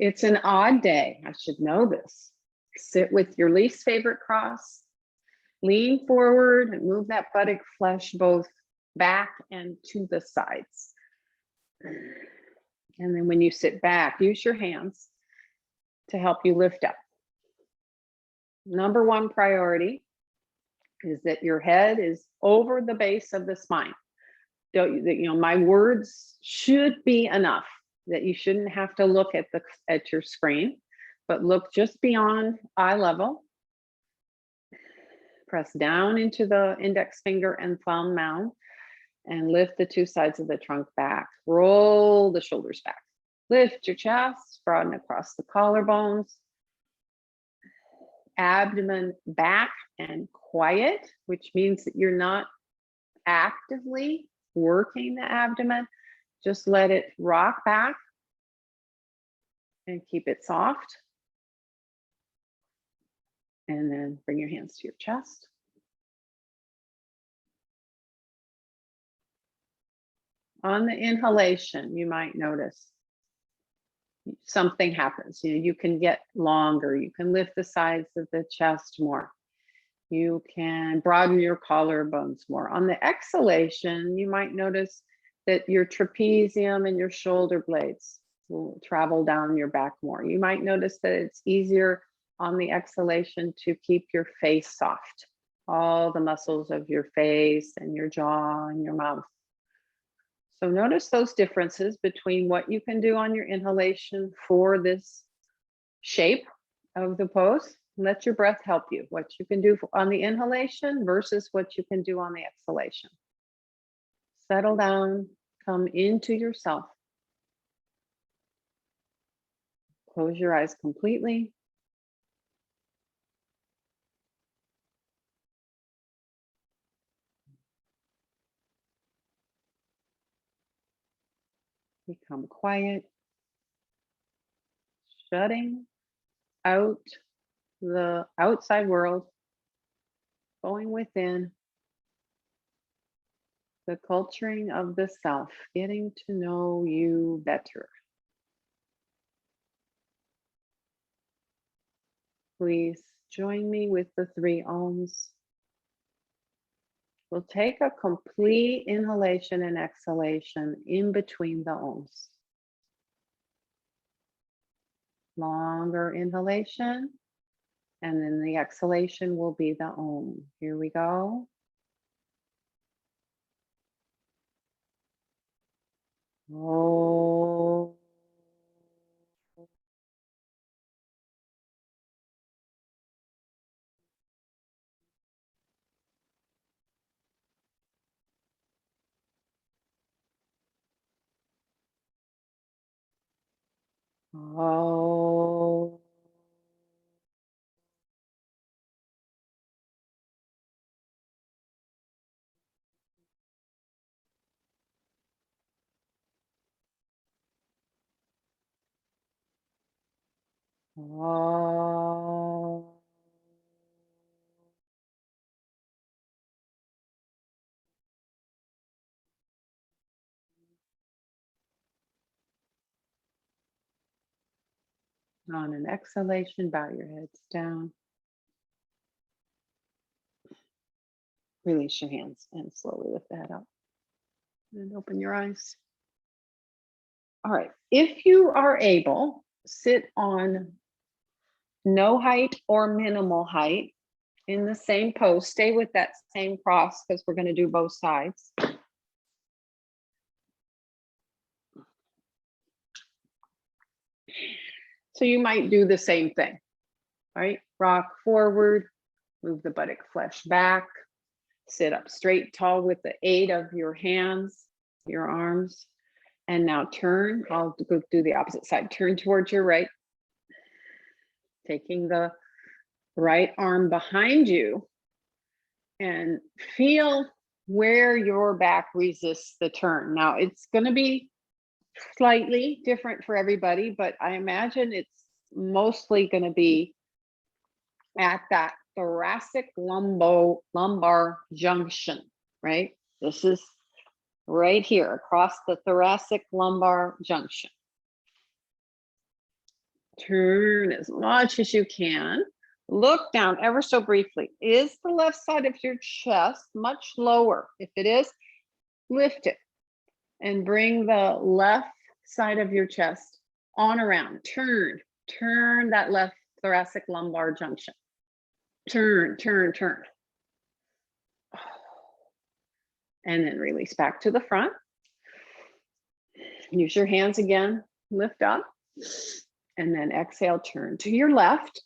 It's an odd day. I should know this. Sit with your least favorite cross, lean forward and move that buttock flesh both back and to the sides. And then when you sit back, use your hands to help you lift up. Number one priority is that your head is over the base of the spine. Don't you know, my words should be enough that you shouldn't have to look at your screen, but look just beyond eye level. Press down into the index finger and thumb mound and lift the two sides of the trunk back. Roll the shoulders back. Lift your chest, broaden across the collarbones. Abdomen back and quiet, which means that you're not actively working the abdomen. Just let it rock back and keep it soft. And then bring your hands to your chest. On the inhalation, you might notice something happens. You can get longer. You can lift the sides of the chest more. You can broaden your collarbones more. On the exhalation, you might notice that your trapezium and your shoulder blades will travel down your back more. You might notice that it's easier on the exhalation to keep your face soft. All the muscles of your face and your jaw and your mouth. So notice those differences between what you can do on your inhalation for this shape of the pose. Let your breath help you. What you can do on the inhalation versus what you can do on the exhalation. Settle down, come into yourself. Close your eyes completely. Become quiet, shutting out the outside world, going within, the culturing of the self, getting to know you better. Please join me with the 3 ohms. We'll take a complete inhalation and exhalation in between the ohms. Longer inhalation, and then the exhalation will be the om. Here we go. Oh. Oh. Oh. On an exhalation, bow your heads down. Release your hands and slowly lift the head up. And open your eyes. All right, if you are able, sit on no height or minimal height in the same pose. Stay with that same cross because we're going to do both sides. So you might do the same thing, right? Rock forward, move the buttock flesh back, sit up straight tall with the aid of your hands, your arms, and now turn. I'll go do the opposite side. Turn towards your right, taking the right arm behind you and feel where your back resists the turn. Now it's going to be slightly different for everybody, but I imagine it's mostly going to be at that thoracic lumbar junction, right? This is right here across the thoracic lumbar junction. Turn as much as you can. Look down ever so briefly. Is the left side of your chest much lower? If it is, lift it and bring the left side of your chest on around. Turn that left thoracic lumbar junction. Turn. And then release back to the front. Use your hands again, lift up, and then exhale, turn to your left.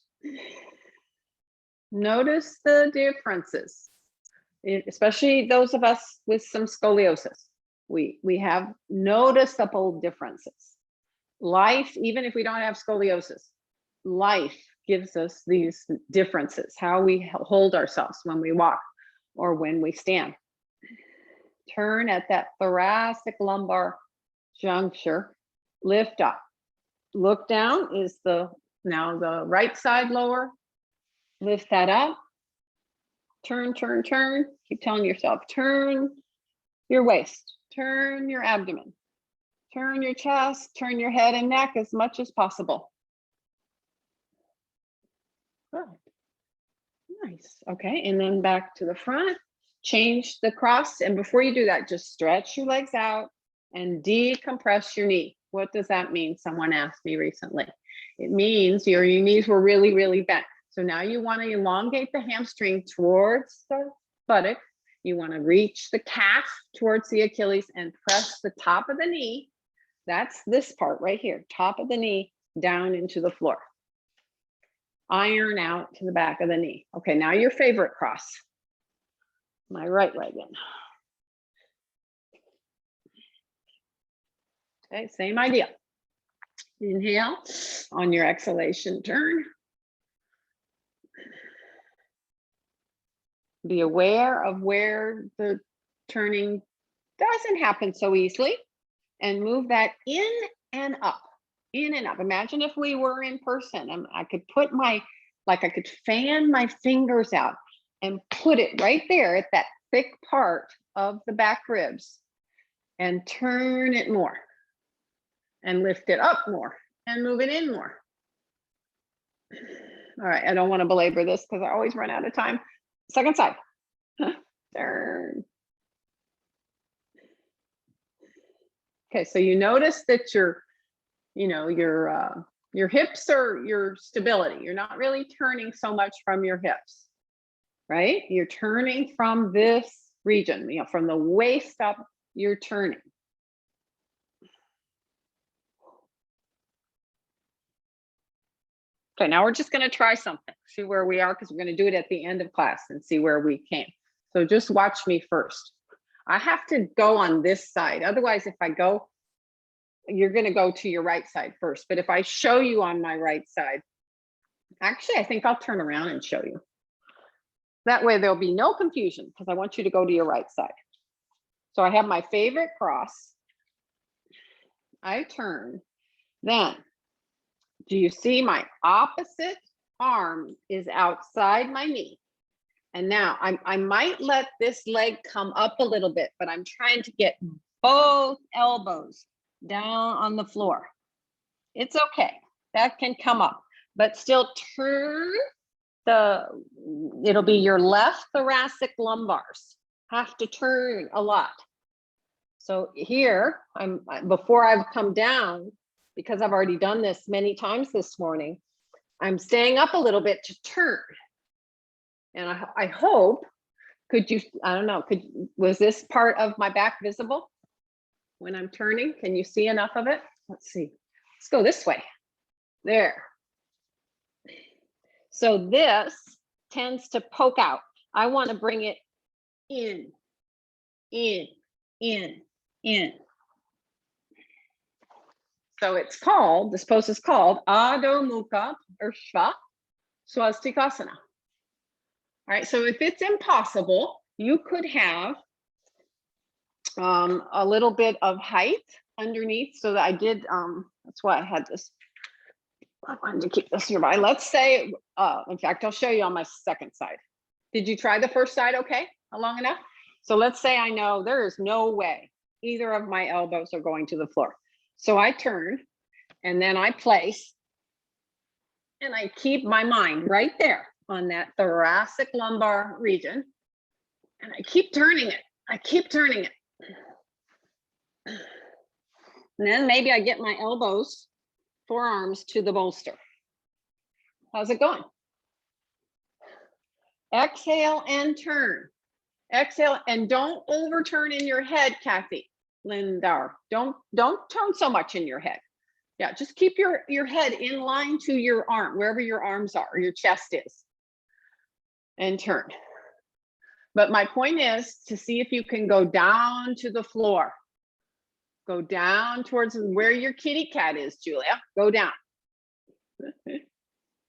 Notice the differences, especially those of us with some scoliosis. We have noticeable differences. Life, even if we don't have scoliosis, life gives us these differences, how we hold ourselves when we walk or when we stand. Turn at that thoracic lumbar juncture, lift up. Look down. Is now the right side lower? Lift that up. Turn. Keep telling yourself, turn your waist, turn your abdomen, turn your chest, turn your head and neck as much as possible. Good. Nice. Okay, and then back to the front. Change the cross. And before you do that, just stretch your legs out and decompress your knee. What does that mean? Someone asked me recently. It means your knees were really, really bent. So now you want to elongate the hamstring towards the buttock. You want to reach the calf towards the Achilles and press the top of the knee. That's this part right here, top of the knee down into the floor. Iron out to the back of the knee. Okay, now your favorite cross. My right leg in. Okay, same idea. Inhale, on your exhalation, turn. Be aware of where the turning doesn't happen so easily, and move that in and up, in and up. Imagine if we were in person and I could put I could fan my fingers out and put it right there at that thick part of the back ribs and turn it more and lift it up more and move it in more. All right, I don't want to belabor this because I always run out of time. Second side. Turn. Okay, so you notice that your hips are your stability. You're not really turning so much from your hips, right? You're turning from this region, from the waist up, you're turning. Okay, now we're just going to try something, see where we are, because we're going to do it at the end of class and see where we came. So just watch me first. I have to go on this side. Otherwise, if I go, you're going to go to your right side first. But if I show you on my right side, actually, I think I'll turn around and show you. That way there'll be no confusion because I want you to go to your right side. So I have my favorite cross. I turn. Then, do you see my opposite arm is outside my knee? And now I might let this leg come up a little bit, but I'm trying to get both elbows down on the floor. It's okay. That can come up, but still turn it'll be your left thoracic lumbars. Have to turn a lot. So here, before I've come down, because I've already done this many times this morning, I'm staying up a little bit to turn. And I hope, was this part of my back visible when I'm turning? Can you see enough of it? Let's see. Let's go this way. There. So this tends to poke out. I want to bring it in. So it's called, this pose is called Adho Mukha Urshva Swastikasana. All right, so if it's impossible, you could have a little bit of height underneath. So that I did, that's why I had this. I wanted to keep this nearby. Let's say, in fact, I'll show you on my second side. Did you try the first side okay, long enough? So let's say I know there is no way either of my elbows are going to the floor. So I turn and then I place And I keep my mind right there on that thoracic lumbar region. And I keep turning it. I keep turning it. And then maybe I get my elbows, forearms to the bolster. How's it going? Exhale and turn. Exhale and don't overturn in your head, Kathy Lindar. Don't turn so much in your head. Yeah, just keep your head in line to your arm, wherever your arms are, your chest is, and turn. But my point is to see if you can go down to the floor. Go down towards where your kitty cat is, Julia. Go down.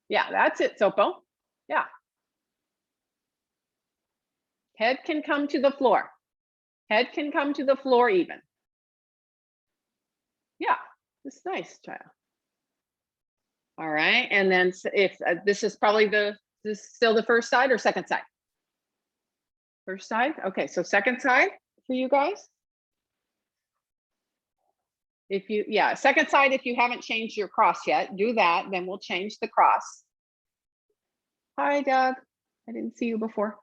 Yeah, that's it, Sopo. Yeah. Head can come to the floor. Head can come to the floor even. Yeah, it's nice, child. All right, and then if this is probably this still the first side or second side? First side, okay, so second side for you guys. If you, yeah, second side, if you haven't changed your cross yet, do that, then we'll change the cross. Hi, Doug, I didn't see you before.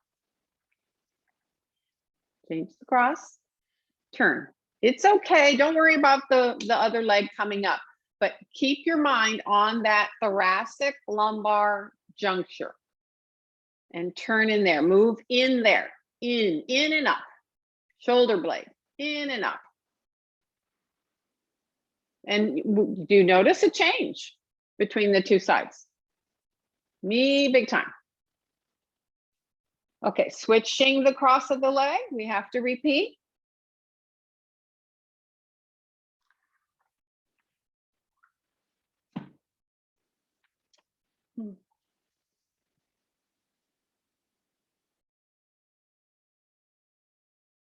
Change the cross, turn. It's okay, don't worry about the other leg coming up, but keep your mind on that thoracic lumbar juncture and turn in there, move in there, in and up, shoulder blade, in and up. And do you notice a change between the two sides? Me, big time. Okay, switching the cross of the leg, we have to repeat.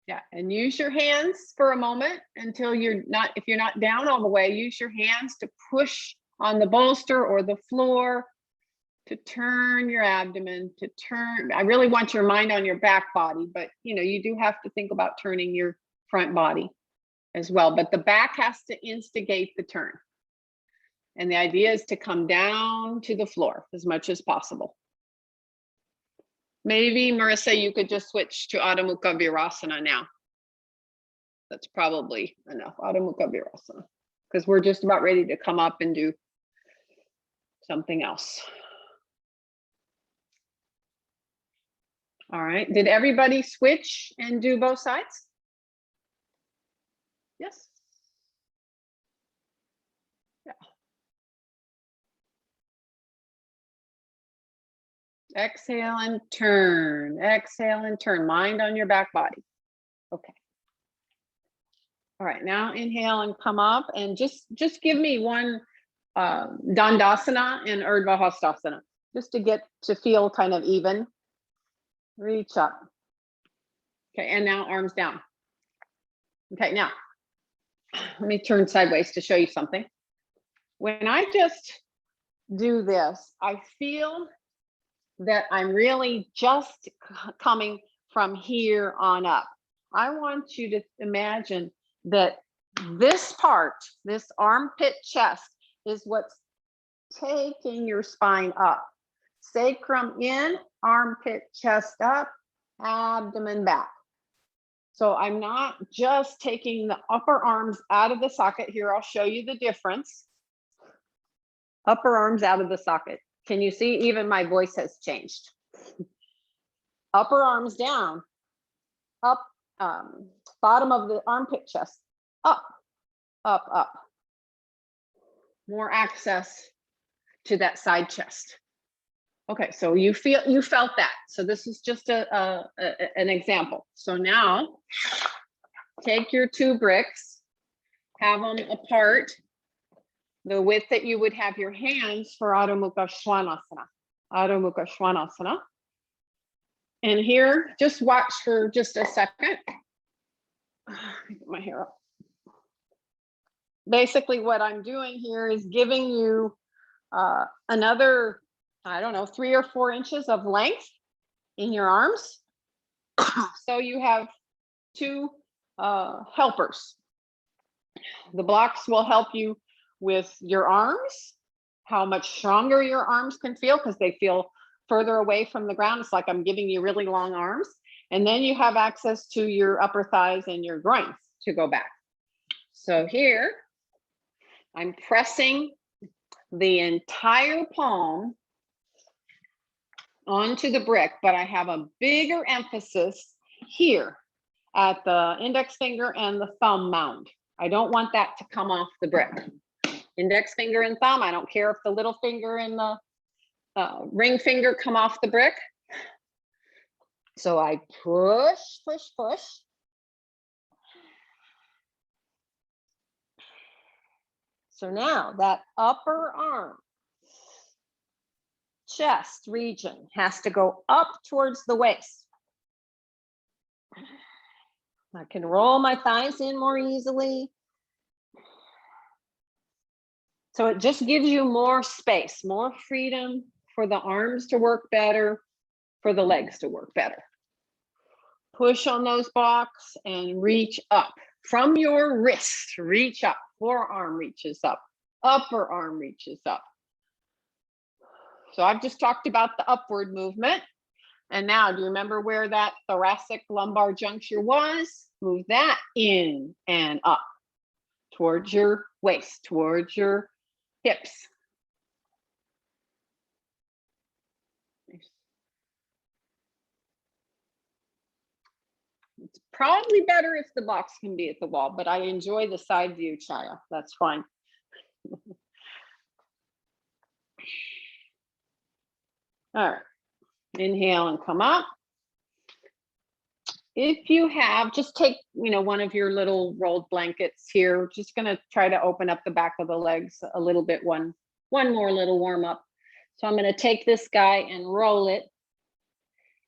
Yeah, and use your hands for a moment until you're not, if you're not down all the way, use your hands to push on the bolster or the floor to turn your abdomen, to turn. I really want your mind on your back body, but you know, you do have to think about turning your front body as well, but the back has to instigate the turn. And the idea is to come down to the floor as much as possible. Maybe, Marissa, you could just switch to Adho Mukha Virasana now. That's probably enough, Adho Mukha Virasana, because we're just about ready to come up and do something else. All right, did everybody switch and do both sides? Yes. Yeah. Exhale and turn, exhale and turn, mind on your back body. Okay. All right, now inhale and come up and just give me one Dandasana and Urdhva Hastasana, just to get to feel kind of even. Reach up. Okay, and now arms down. Okay, now let me turn sideways to show you something. When I just do this, I feel that I'm really just coming from here on up. I want you to imagine that this part, this armpit chest, is what's taking your spine up. Sacrum in, armpit chest up, abdomen back. So I'm not just taking the upper arms out of the socket. Here, I'll show you the difference. Upper arms out of the socket. Can you see? Even my voice has changed. Upper arms down, up, bottom of the armpit chest, up, up, up. More access to that side chest. Okay, so you felt that. So this is just an example. So now take your two bricks, have them apart, the width that you would have your hands for Adho Mukha Svanasana. Adho Mukha Svanasana. And here, just watch for just a second. Get my hair up. Basically, what I'm doing here is giving you another, I don't know, 3 or 4 inches of length in your arms. So you have 2 helpers. The blocks will help you with your arms, how much stronger your arms can feel because they feel further away from the ground. It's like I'm giving you really long arms. And then you have access to your upper thighs and your groins to go back. So here, I'm pressing the entire palm onto the brick, but I have a bigger emphasis here at the index finger and the thumb mound. I don't want that to come off the brick. Index finger and thumb, I don't care if the little finger and the ring finger come off the brick. So I push, push, push. So now that upper arm, chest region has to go up towards the waist. I can roll my thighs in more easily. So it just gives you more space, more freedom for the arms to work better, for the legs to work better. Push on those blocks and reach up. From your wrist, reach up. Forearm reaches up. Upper arm reaches up. So I've just talked about the upward movement. And now, do you remember where that thoracic lumbar juncture was? Move that in and up towards your waist, towards your hips. It's probably better if the box can be at the wall, but I enjoy the side view, Chaya. That's fine. All right, inhale and come up. If you have, just take, one of your little rolled blankets here. We're just gonna try to open up the back of the legs a little bit, one more little warm up. So I'm gonna take this guy and roll it.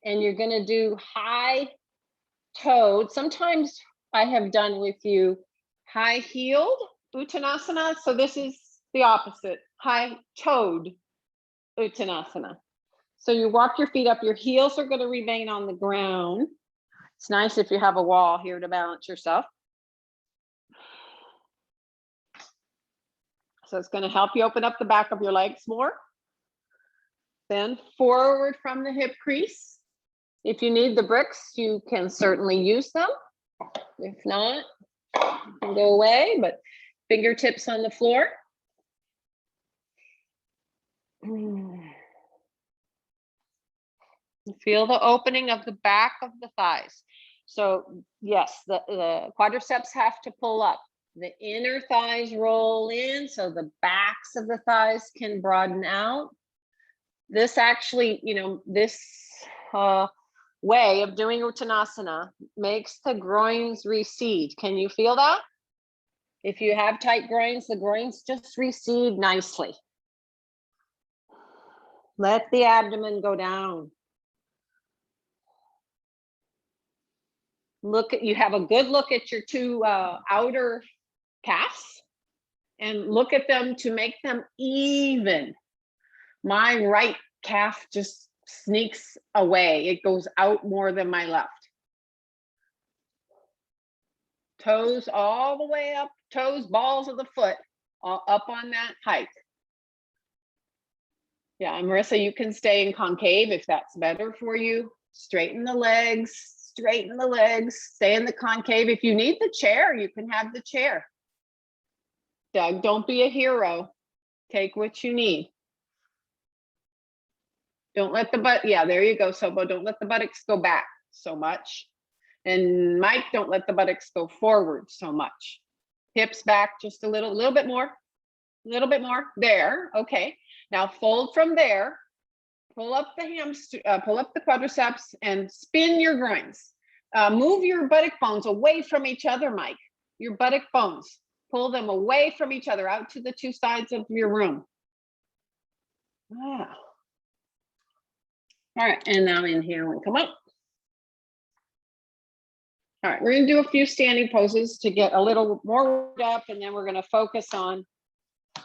And you're gonna do high toed. Sometimes I have done with you high heeled Uttanasana. So this is the opposite, high toed Uttanasana. So you walk your feet up, your heels are going to remain on the ground. It's nice if you have a wall here to balance yourself. So it's going to help you open up the back of your legs more. Then forward from the hip crease. If you need the bricks, you can certainly use them. If not, you can go away, but fingertips on the floor. Feel the opening of the back of the thighs. So yes, the quadriceps have to pull up. The inner thighs roll in, so the backs of the thighs can broaden out. This actually, this way of doing Uttanasana makes the groins recede. Can you feel that? If you have tight groins, the groins just recede nicely. Let the abdomen go down. You have a good look at your two outer calves and look at them to make them even. My right calf just sneaks away. It goes out more than my left. Toes all the way up, toes, balls of the foot, up on that height. Yeah, Marissa, you can stay in concave if that's better for you. Straighten the legs, stay in the concave. If you need the chair, you can have the chair. Doug, don't be a hero. Take what you need. Don't let the there you go, Sobo. Don't let the buttocks go back so much. And Mike, don't let the buttocks go forward so much. Hips back just a little bit more. There, okay. Now fold from there. Pull up the hamstring, pull up the quadriceps and spin your groins. Move your buttock bones away from each other, Mike. Your buttock bones. Pull them away from each other out to the two sides of your room. Wow. All right, and now inhale and come up. All right, we're gonna do a few standing poses to get a little more warmed up, and then we're gonna focus on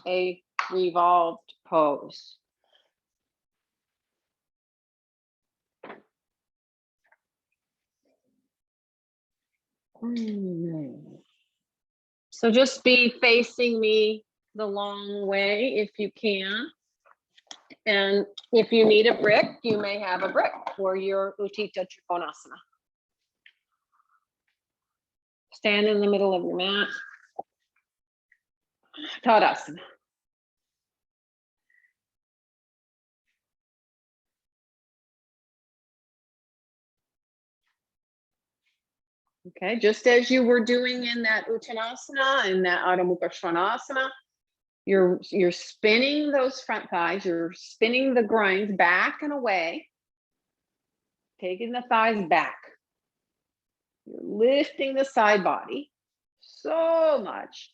a revolved pose. So just be facing me the long way if you can. And if you need a brick, you may have a brick for your Utthita Trikonasana. Stand in the middle of your mat. Tadasana. Okay, just as you were doing in that Uttanasana and that Adho Mukha Svanasana, you're spinning those front thighs, you're spinning the groins back and away, taking the thighs back. You're lifting the side body so much.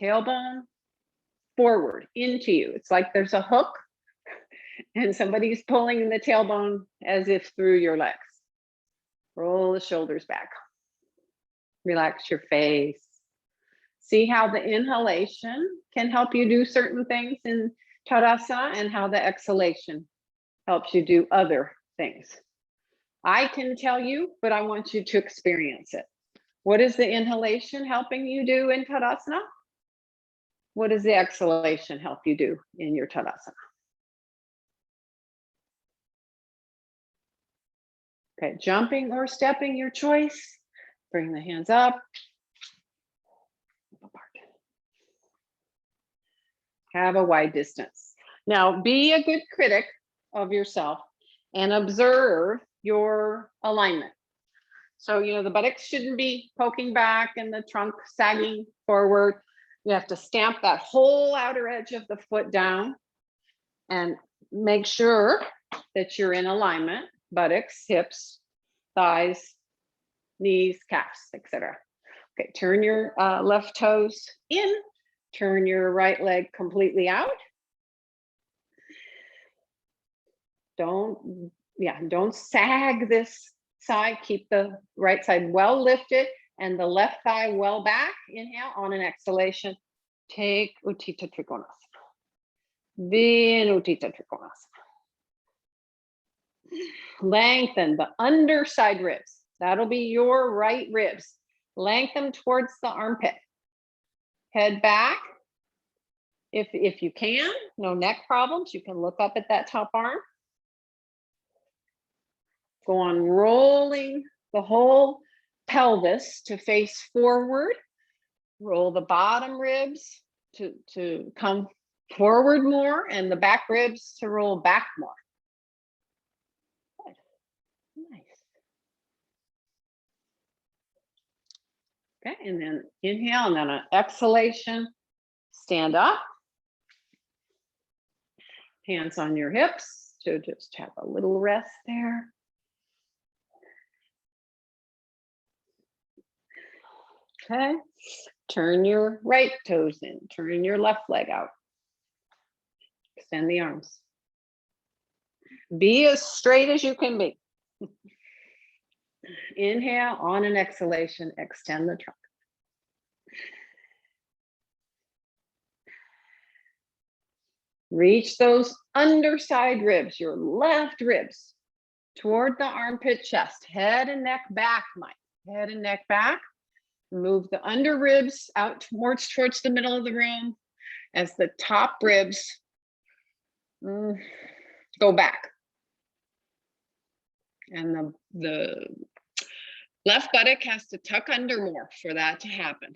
Tailbone forward into you. It's like there's a hook and somebody's pulling the tailbone as if through your legs. Roll the shoulders back. Relax your face. See how the inhalation can help you do certain things in Tadasana and how the exhalation helps you do other things. I can tell you, but I want you to experience it. What is the inhalation helping you do in Tadasana? What does the exhalation help you do in your Tadasana? Okay, jumping or stepping, your choice. Bring the hands up. Have a wide distance. Now, be a good critic of yourself and observe your alignment. So, the buttocks shouldn't be poking back and the trunk sagging forward. You have to stamp that whole outer edge of the foot down and make sure that you're in alignment. Buttocks, hips, thighs, knees, calves, etc. Okay, turn your left toes in. Turn your right leg completely out. Don't sag this side. Keep the right side well lifted and the left thigh well back. Inhale. On an exhalation, take Utthita Trikonasana. Be in Utthita Trikonasana. Lengthen the underside ribs. That'll be your right ribs. Lengthen towards the armpit. Head back. If you can, no neck problems, you can look up at that top arm. Go on rolling the whole pelvis to face forward. Roll the bottom ribs to come forward more and the back ribs to roll back more. Good. Nice. Okay, and then inhale, and then an exhalation, stand up. Hands on your hips to just have a little rest there. Okay, turn your right toes in, turn your left leg out. Extend the arms. Be as straight as you can be. Inhale, on an exhalation, extend the trunk. Reach those underside ribs, your left ribs, toward the armpit chest. Head and neck back, Mike. Head and neck back. Move the under ribs out towards the middle of the room as the top ribs go back. And the left buttock has to tuck under more for that to happen.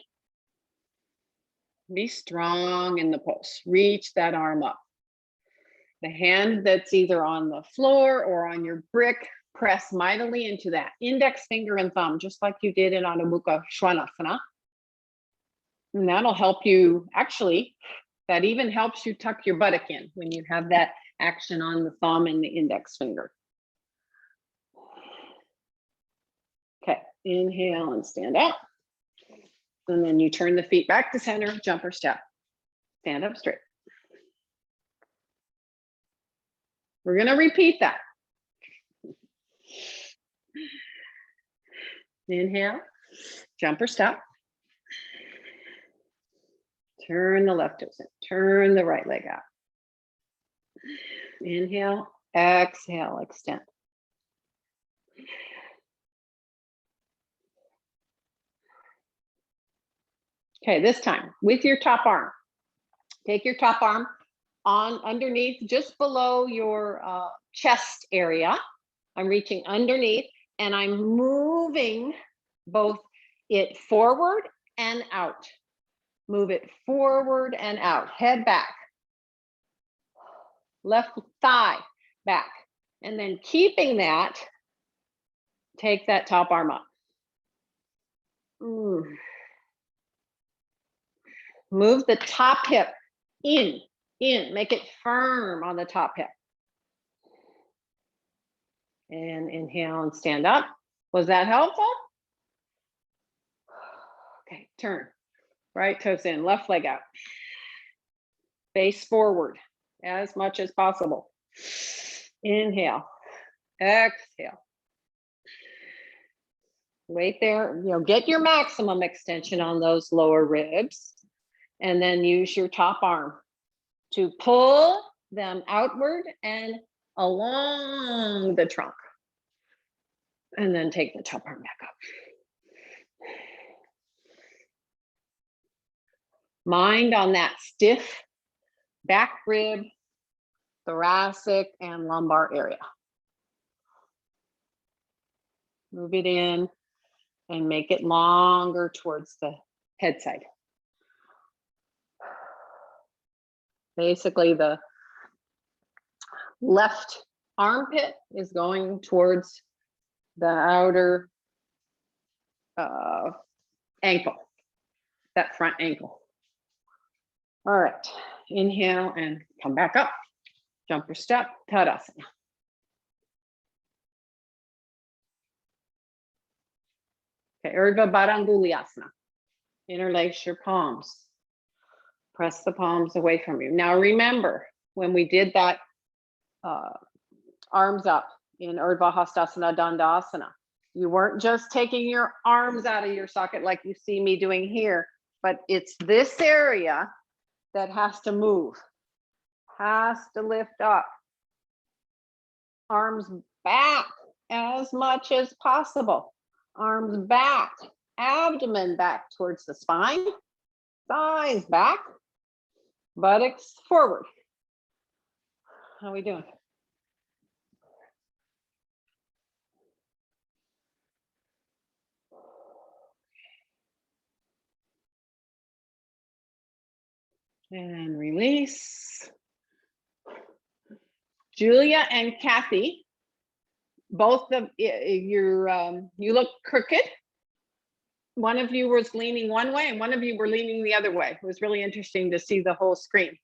Be strong in the pulse. Reach that arm up. The hand that's either on the floor or on your brick, press mightily into that index finger and thumb, just like you did in Adho Mukha Svanasana. And that'll help you, actually, that even helps you tuck your buttock in when you have that action on the thumb and the index finger. Okay, inhale and stand up. And then you turn the feet back to center, jump or step. Stand up straight. We're going to repeat that. Inhale, jump or step. Turn the left toes in, turn the right leg out. Inhale, exhale, extend. Okay, this time with your top arm. Take your top arm on underneath, just below your chest area. I'm reaching underneath and I'm moving both it forward and out. Move it forward and out. Head back. Left thigh back. And then keeping that, take that top arm up. Move the top hip in. Make it firm on the top hip. And inhale and stand up. Was that helpful? Okay, turn. Right toes in, left leg out. Face forward as much as possible. Inhale, exhale. Wait there, get your maximum extension on those lower ribs. And then use your top arm to pull them outward and along the trunk. And then take the top arm back up. Mind on that stiff back rib, thoracic, and lumbar area. Move it in and make it longer towards the head side. Basically, the left armpit is going towards the outer ankle, that front ankle. All right, inhale and come back up. Jumper step, Tadasana. Okay, Urdhva Badanguliasana. Interlace your palms. Press the palms away from you. Now remember, when we did that arms up in Urdhva Hastasana Dandasana, you weren't just taking your arms out of your socket like you see me doing here, but it's this area that has to move, has to lift up. Arms back as much as possible. Arms back, abdomen back towards the spine, thighs back, buttocks forward. How are we doing? And release. Julia and Kathy, both of you look crooked. One of you was leaning one way and one of you were leaning the other way. It was really interesting to see the whole screen.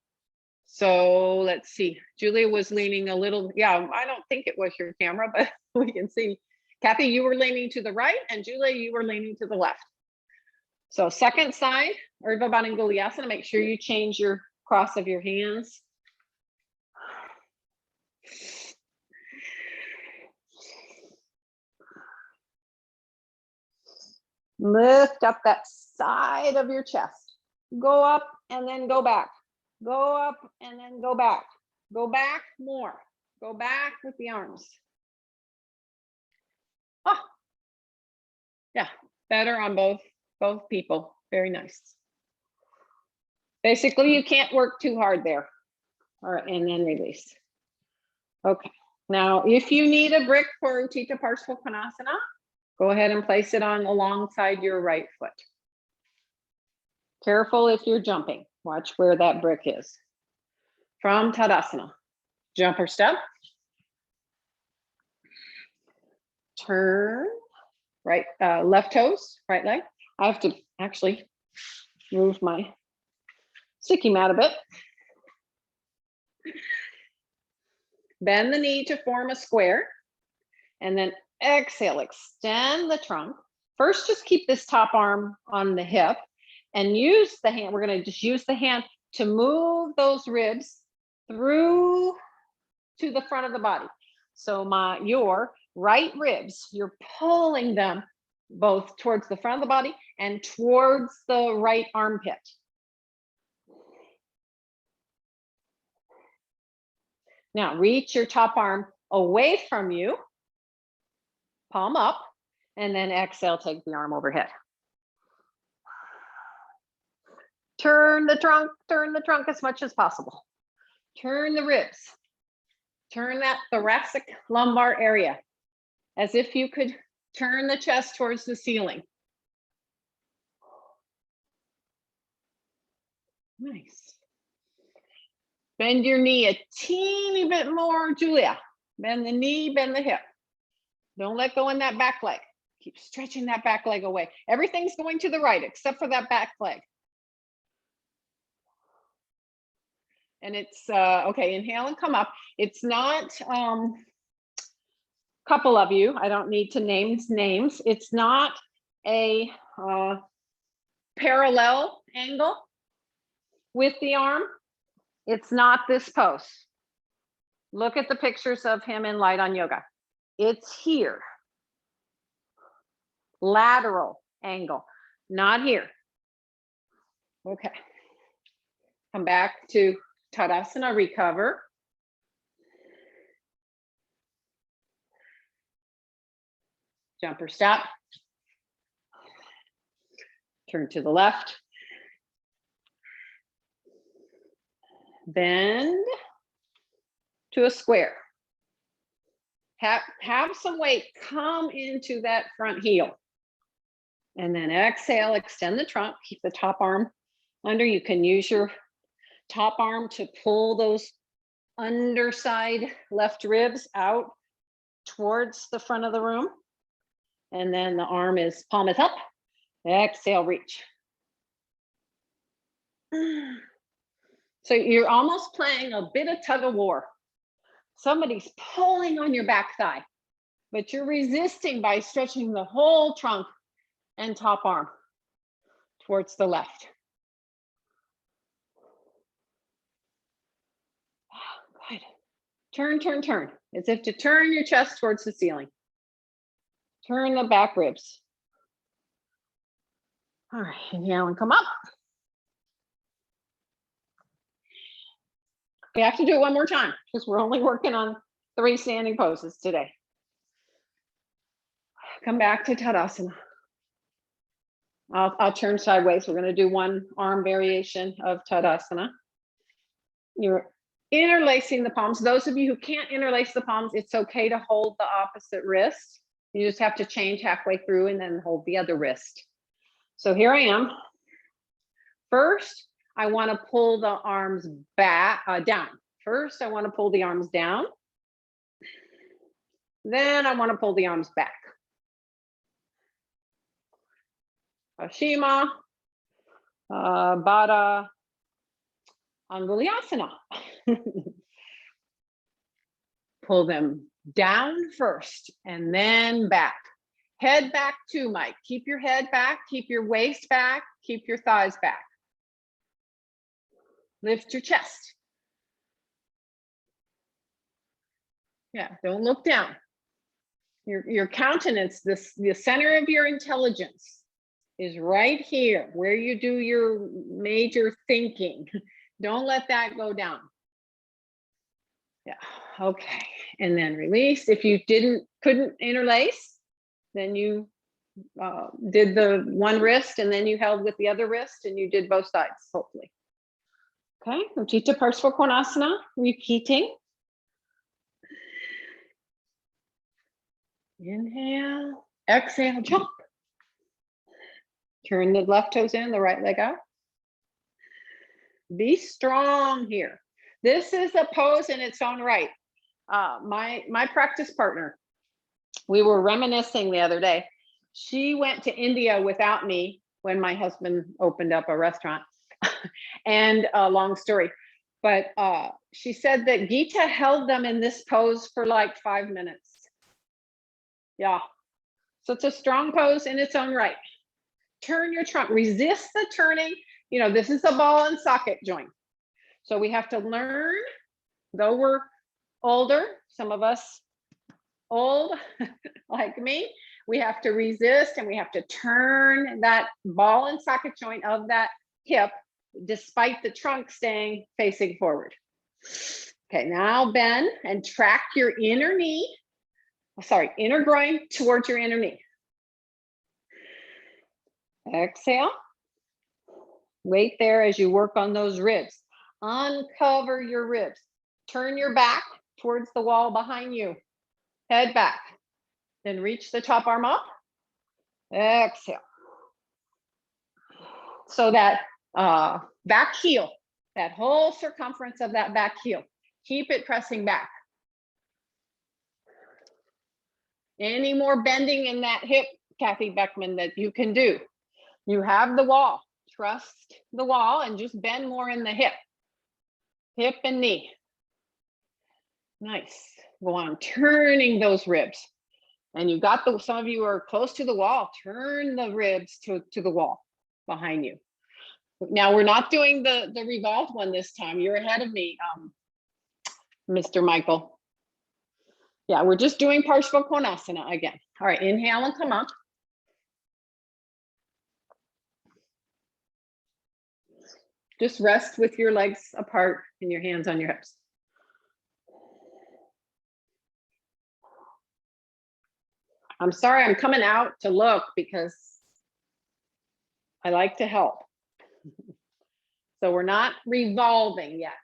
So let's see. Julia was leaning a little, I don't think it was your camera, but we can see. Kathy, you were leaning to the right, and Julia, you were leaning to the left. So second side, Urdhva Badanguliasana, make sure you change your cross of your hands. Lift up that side of your chest. Go up and then go back. Go up and then go back. Go back more. Go back with the arms. Oh, yeah, better on both people. Very nice. Basically, you can't work too hard there. All right, and then release. Okay, now if you need a brick for Utthita Parsvakonasana, go ahead and place it on alongside your right foot. Careful if you're jumping. Watch where that brick is. From Tadasana, jumper step. Turn, right, left toes, right leg. I have to actually move my sticky mat a bit. Bend the knee to form a square, and then exhale, extend the trunk. First, just keep this top arm on the hip and use the hand. We're going to just use the hand to move those ribs through to the front of the body. So your right ribs, you're pulling them both towards the front of the body and towards the right armpit. Now reach your top arm away from you, palm up, and then exhale, take the arm overhead. Turn the trunk as much as possible. Turn the ribs. Turn that thoracic lumbar area as if you could turn the chest towards the ceiling. Nice. Bend your knee a teeny bit more, Julia. Bend the knee, bend the hip. Don't let go in that back leg. Keep stretching that back leg away. Everything's going to the right except for that back leg. And it's, okay, inhale and come up. It's not, couple of you, I don't need to name names. It's not a parallel angle with the arm. It's not this pose. Look at the pictures of him in Light on Yoga. It's here. Lateral angle, not here. Okay. Come back to Tadasana, recover. Jumper stop. Turn to the left. Bend to a square. Have some weight come into that front heel. And then exhale, extend the trunk, keep the top arm under. You can use your top arm to pull those underside left ribs out towards the front of the room. And then the arm is palm is up. Exhale, reach. So you're almost playing a bit of tug of war. Somebody's pulling on your back thigh, but you're resisting by stretching the whole trunk and top arm towards the left. Good. Turn, turn, turn. As if to turn your chest towards the ceiling. Turn the back ribs. All right, inhale and come up. We have to do it one more time because we're only working on 3 standing poses today. Come back to Tadasana. I'll turn sideways. We're going to do one arm variation of Tadasana. You're interlacing the palms. Those of you who can't interlace the palms, it's okay to hold the opposite wrist. You just have to change halfway through and then hold the other wrist. So here I am. First, I want to pull the arms back, down. First, I want to pull the arms down. Then I want to pull the arms back. Ashima, Baddha, Angulyasana. Pull them down first and then back. Head back too, Mike. Keep your head back, keep your waist back, keep your thighs back. Lift your chest. Yeah, don't look down. Your countenance, the center of your intelligence is right here where you do your major thinking. Don't let that go down. Yeah, okay. And then release. If you couldn't interlace, then you did the one wrist and then you held with the other wrist and you did both sides, hopefully. Okay, Utthita Parsvakonasana, repeating. Inhale, exhale, jump. Turn the left toes in, the right leg out. Be strong here. This is a pose in its own right. My practice partner, we were reminiscing the other day. She went to India without me when my husband opened up a restaurant. And long story, but she said that Gita held them in this pose for like 5 minutes. Yeah, so it's a strong pose in its own right. Turn your trunk, resist the turning. You know, this is a ball and socket joint. So we have to learn, though we're older, some of us old like me, we have to resist and we have to turn that ball and socket joint of that hip despite the trunk staying facing forward. Okay, now bend and track your inner knee, inner groin towards your inner knee. Exhale. Wait there as you work on those ribs. Uncover your ribs. Turn your back towards the wall behind you. Head back. Then reach the top arm up. Exhale. So that back heel, that whole circumference of that back heel, keep it pressing back. Any more bending in that hip, Kathy Beckman, that you can do. You have the wall. Trust the wall and just bend more in the hip. Hip and knee. Nice. Go on, turning those ribs. And you got some of you are close to the wall. Turn the ribs to the wall behind you. Now we're not doing the revolved one this time. You're ahead of me, Mr. Michael. Yeah, we're just doing Parshva Konasana again. All right, inhale and come up. Just rest with your legs apart and your hands on your hips. I'm sorry, I'm coming out to look because I like to help. So we're not revolving yet.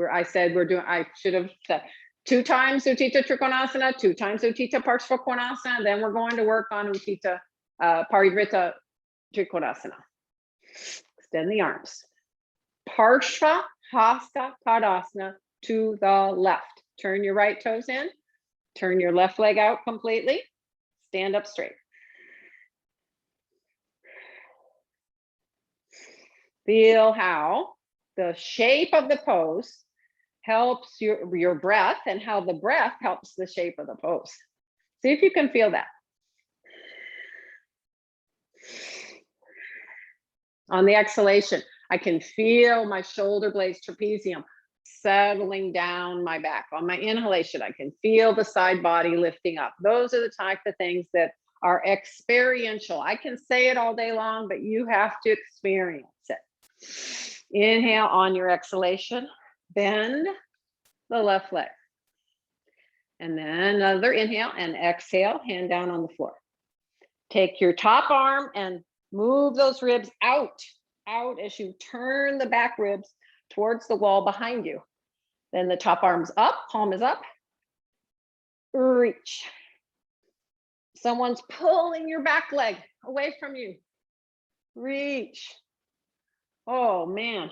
I should have said 2 times Uttita Trikonasana, 2 times Uttita Parshva Konasana, then we're going to work on Uttita Parivrita Trikonasana. Extend the arms. Parshva Hasta Tadasana to the left. Turn your right toes in, turn your left leg out completely, stand up straight. Feel how the shape of the pose helps your breath and how the breath helps the shape of the pose. See if you can feel that. On the exhalation, I can feel my shoulder blades, trapezium settling down my back. On my inhalation, I can feel the side body lifting up. Those are the type of things that are experiential. I can say it all day long, but you have to experience it. Inhale on your exhalation, bend the left leg. And then another inhale and exhale, hand down on the floor. Take your top arm and move those ribs out as you turn the back ribs towards the wall behind you. Then the top arm's up, palm is up. Reach. Someone's pulling your back leg away from you. Reach. Oh, man.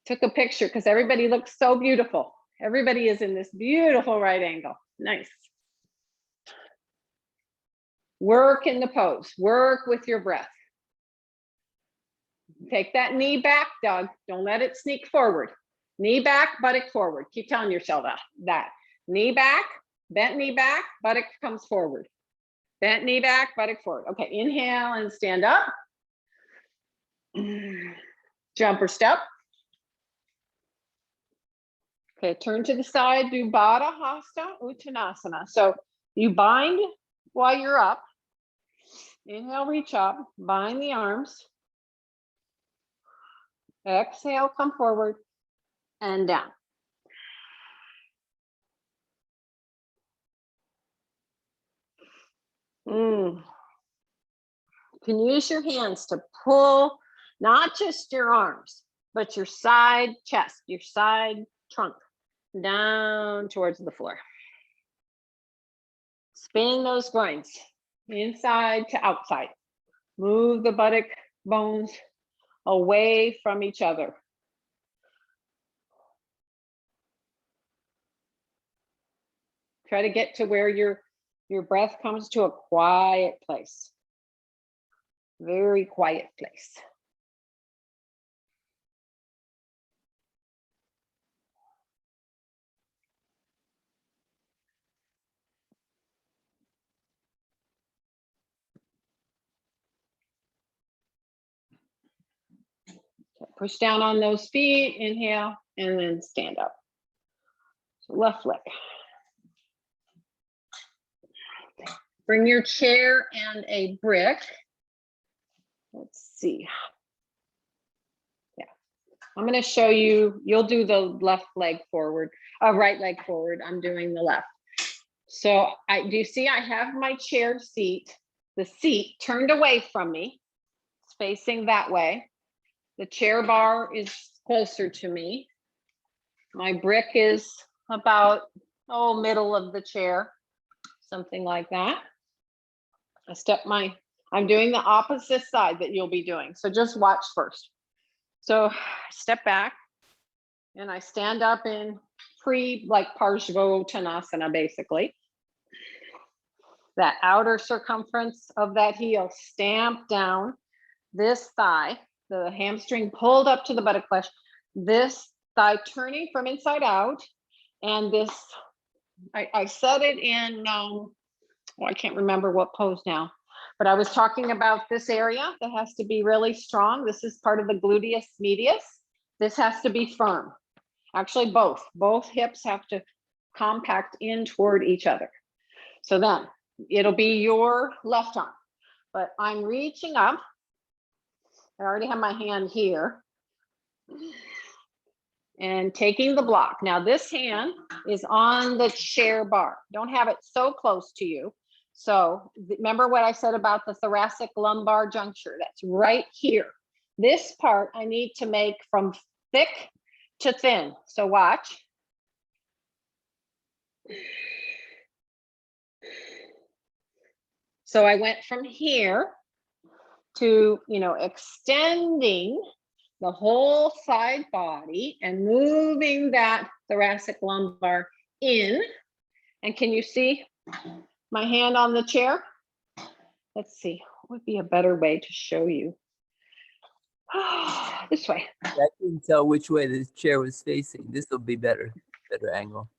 Took a picture because everybody looks so beautiful. Everybody is in this beautiful right angle. Nice. Work in the pose. Work with your breath. Take that knee back, Doug. Don't let it sneak forward. Knee back, buttock forward. Keep telling yourself that. Knee back, bent knee back, buttock comes forward. Bent knee back, buttock forward. Okay, inhale and stand up. Jump or step. Okay, turn to the side, do Baddha Hasta Uttanasana. So you bind while you're up. Inhale, reach up, bind the arms. Exhale, come forward and down. You can use your hands to pull not just your arms, but your side chest, your side trunk down towards the floor. Spin those groins inside to outside. Move the buttock bones away from each other. Try to get to where your breath comes to a quiet place. Very quiet place. Push down on those feet, inhale, and then stand up. So left leg. Bring your chair and a brick. Let's see. Yeah, I'm going to show you. You'll do the left leg forward, right leg forward. I'm doing the left. So do you see I have my chair seat, the seat turned away from me. It's facing that way. The chair bar is closer to me. My brick is about, middle of the chair, something like that. I'm doing the opposite side that you'll be doing. So just watch first. So step back and I stand up in like Parsvottanasana, basically. That outer circumference of that heel stamped down, this thigh, the hamstring pulled up to the buttock flesh, this thigh turning from inside out, and this, I said it in, I can't remember what pose now, but I was talking about this area that has to be really strong. This is part of the gluteus medius. This has to be firm. Actually, both hips have to compact in toward each other. So then it'll be your left arm, but I'm reaching up. I already have my hand here and taking the block. Now this hand is on the chair bar. Don't have it so close to you. So remember what I said about the thoracic lumbar juncture? That's right here. This part I need to make from thick to thin. So watch. So I went from here to, extending the whole side body and moving that thoracic lumbar in. And can you see my hand on the chair? Let's see, what would be a better way to show you? This way. I couldn't tell which way the chair was facing. This will be better angle.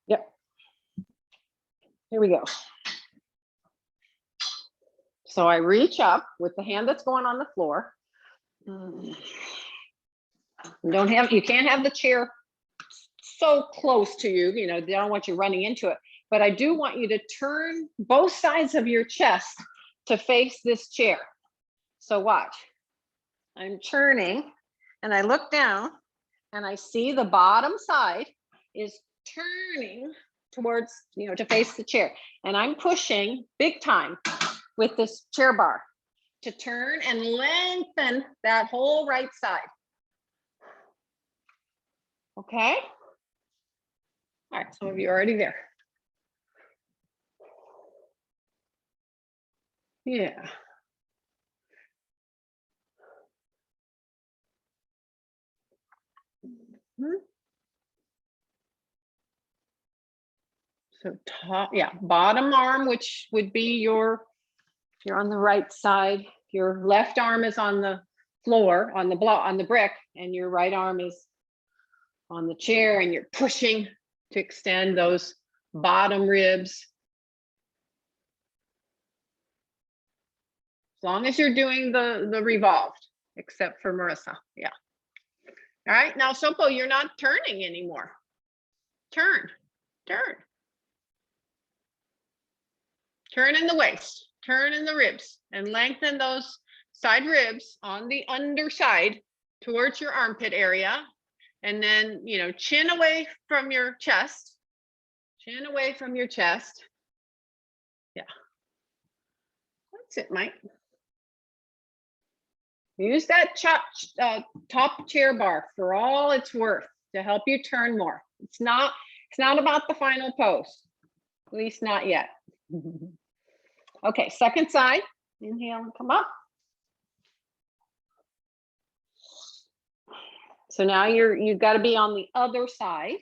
Yep. Here we go. So I reach up with the hand that's going on the floor. You can't have the chair so close to you, they don't want you running into it, but I do want you to turn both sides of your chest to face this chair. So watch, I'm turning and I look down and I see the bottom side is turning towards, to face the chair. And I'm pushing big time with this chair bar to turn and lengthen that whole right side. Okay. All right, some of you are already there. Yeah. So bottom arm, which would be if you're on the right side, your left arm is on the floor, on the brick, and your right arm is on the chair, and you're pushing to extend those bottom ribs. As long as you're doing the revolved, except for Marissa. Yeah. All right, now Sopo, you're not turning anymore. Turn. Turn in the waist, turn in the ribs, and lengthen those side ribs on the underside towards your armpit area. And then, chin away from your chest. Chin away from your chest. Yeah. That's it, Mike. Use that top chair bar for all it's worth to help you turn more. It's not about the final pose, at least not yet. Okay, second side. Inhale and come up. So now you've got to be on the other side.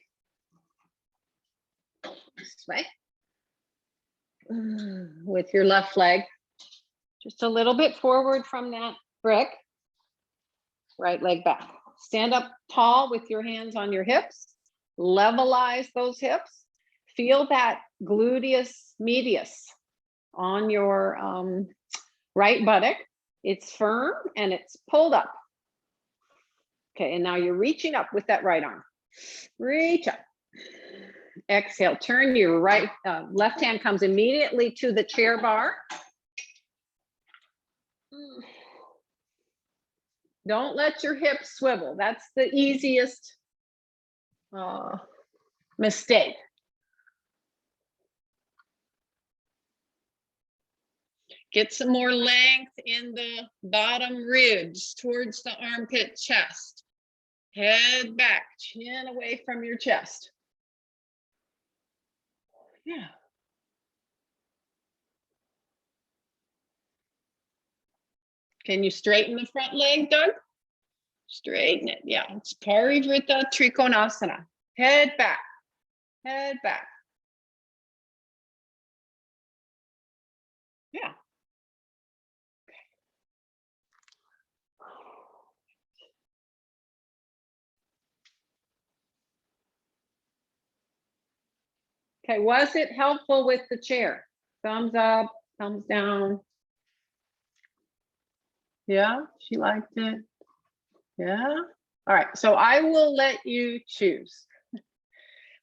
This way. With your left leg just a little bit forward from that brick. Right leg back. Stand up tall with your hands on your hips. Levelize those hips. Feel that gluteus medius on your right buttock. It's firm and it's pulled up. Okay, and now you're reaching up with that right arm. Reach up. Exhale, turn your left hand comes immediately to the chair bar. Don't let your hips swivel. That's the easiest mistake. Get some more length in the bottom ribs towards the armpit chest. Head back, chin away from your chest. Yeah. Can you straighten the front leg, Doug? Straighten it. Yeah, it's Parivrtta Trikonasana. Head back, head back. Yeah. Okay, was it helpful with the chair? Thumbs up, thumbs down. Yeah, she liked it. Yeah. All right, so I will let you choose.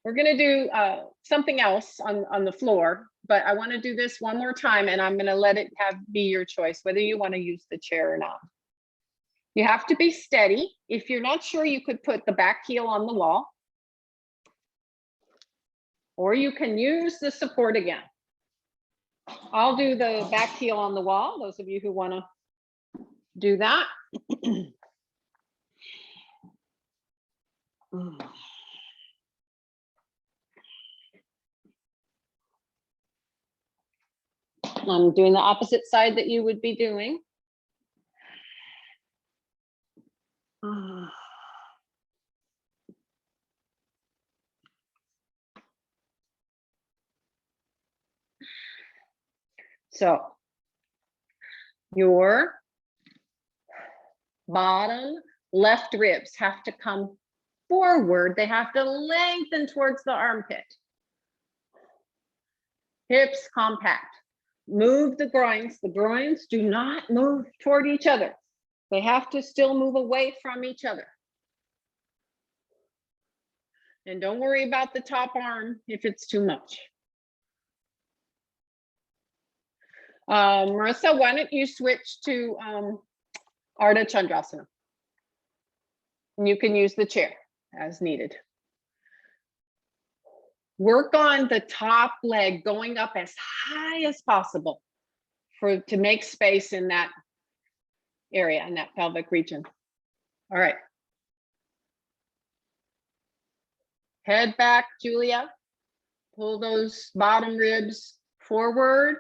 We're gonna do something else on the floor, but I wanna do this one more time and I'm gonna let it be your choice, whether you wanna use the chair or not. You have to be steady. If you're not sure, you could put the back heel on the wall, or you can use the support again. I'll do the back heel on the wall, those of you who wanna do that. I'm doing the opposite side that you would be doing. So your bottom left ribs have to come forward. They have to lengthen towards the armpit. Hips compact. Move the groins. The groins do not move toward each other. They have to still move away from each other. And don't worry about the top arm if it's too much. Marissa, why don't you switch to Ardha Chandrasana? And you can use the chair as needed. Work on the top leg going up as high as possible to make space in that area, in that pelvic region. All right. Head back, Julia. Pull those bottom ribs forward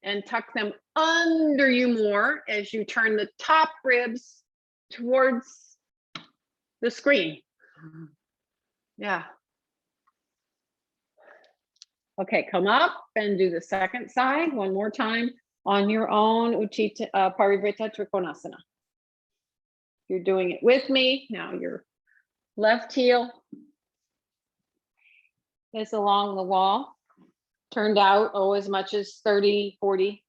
and tuck them under you more as you turn the top ribs towards the screen. Yeah. Okay, come up and do the second side one more time on your own, Parivrtta Trikonasana. You're doing it with me. Now your left heel is along the wall, turned out, as much as 30, 40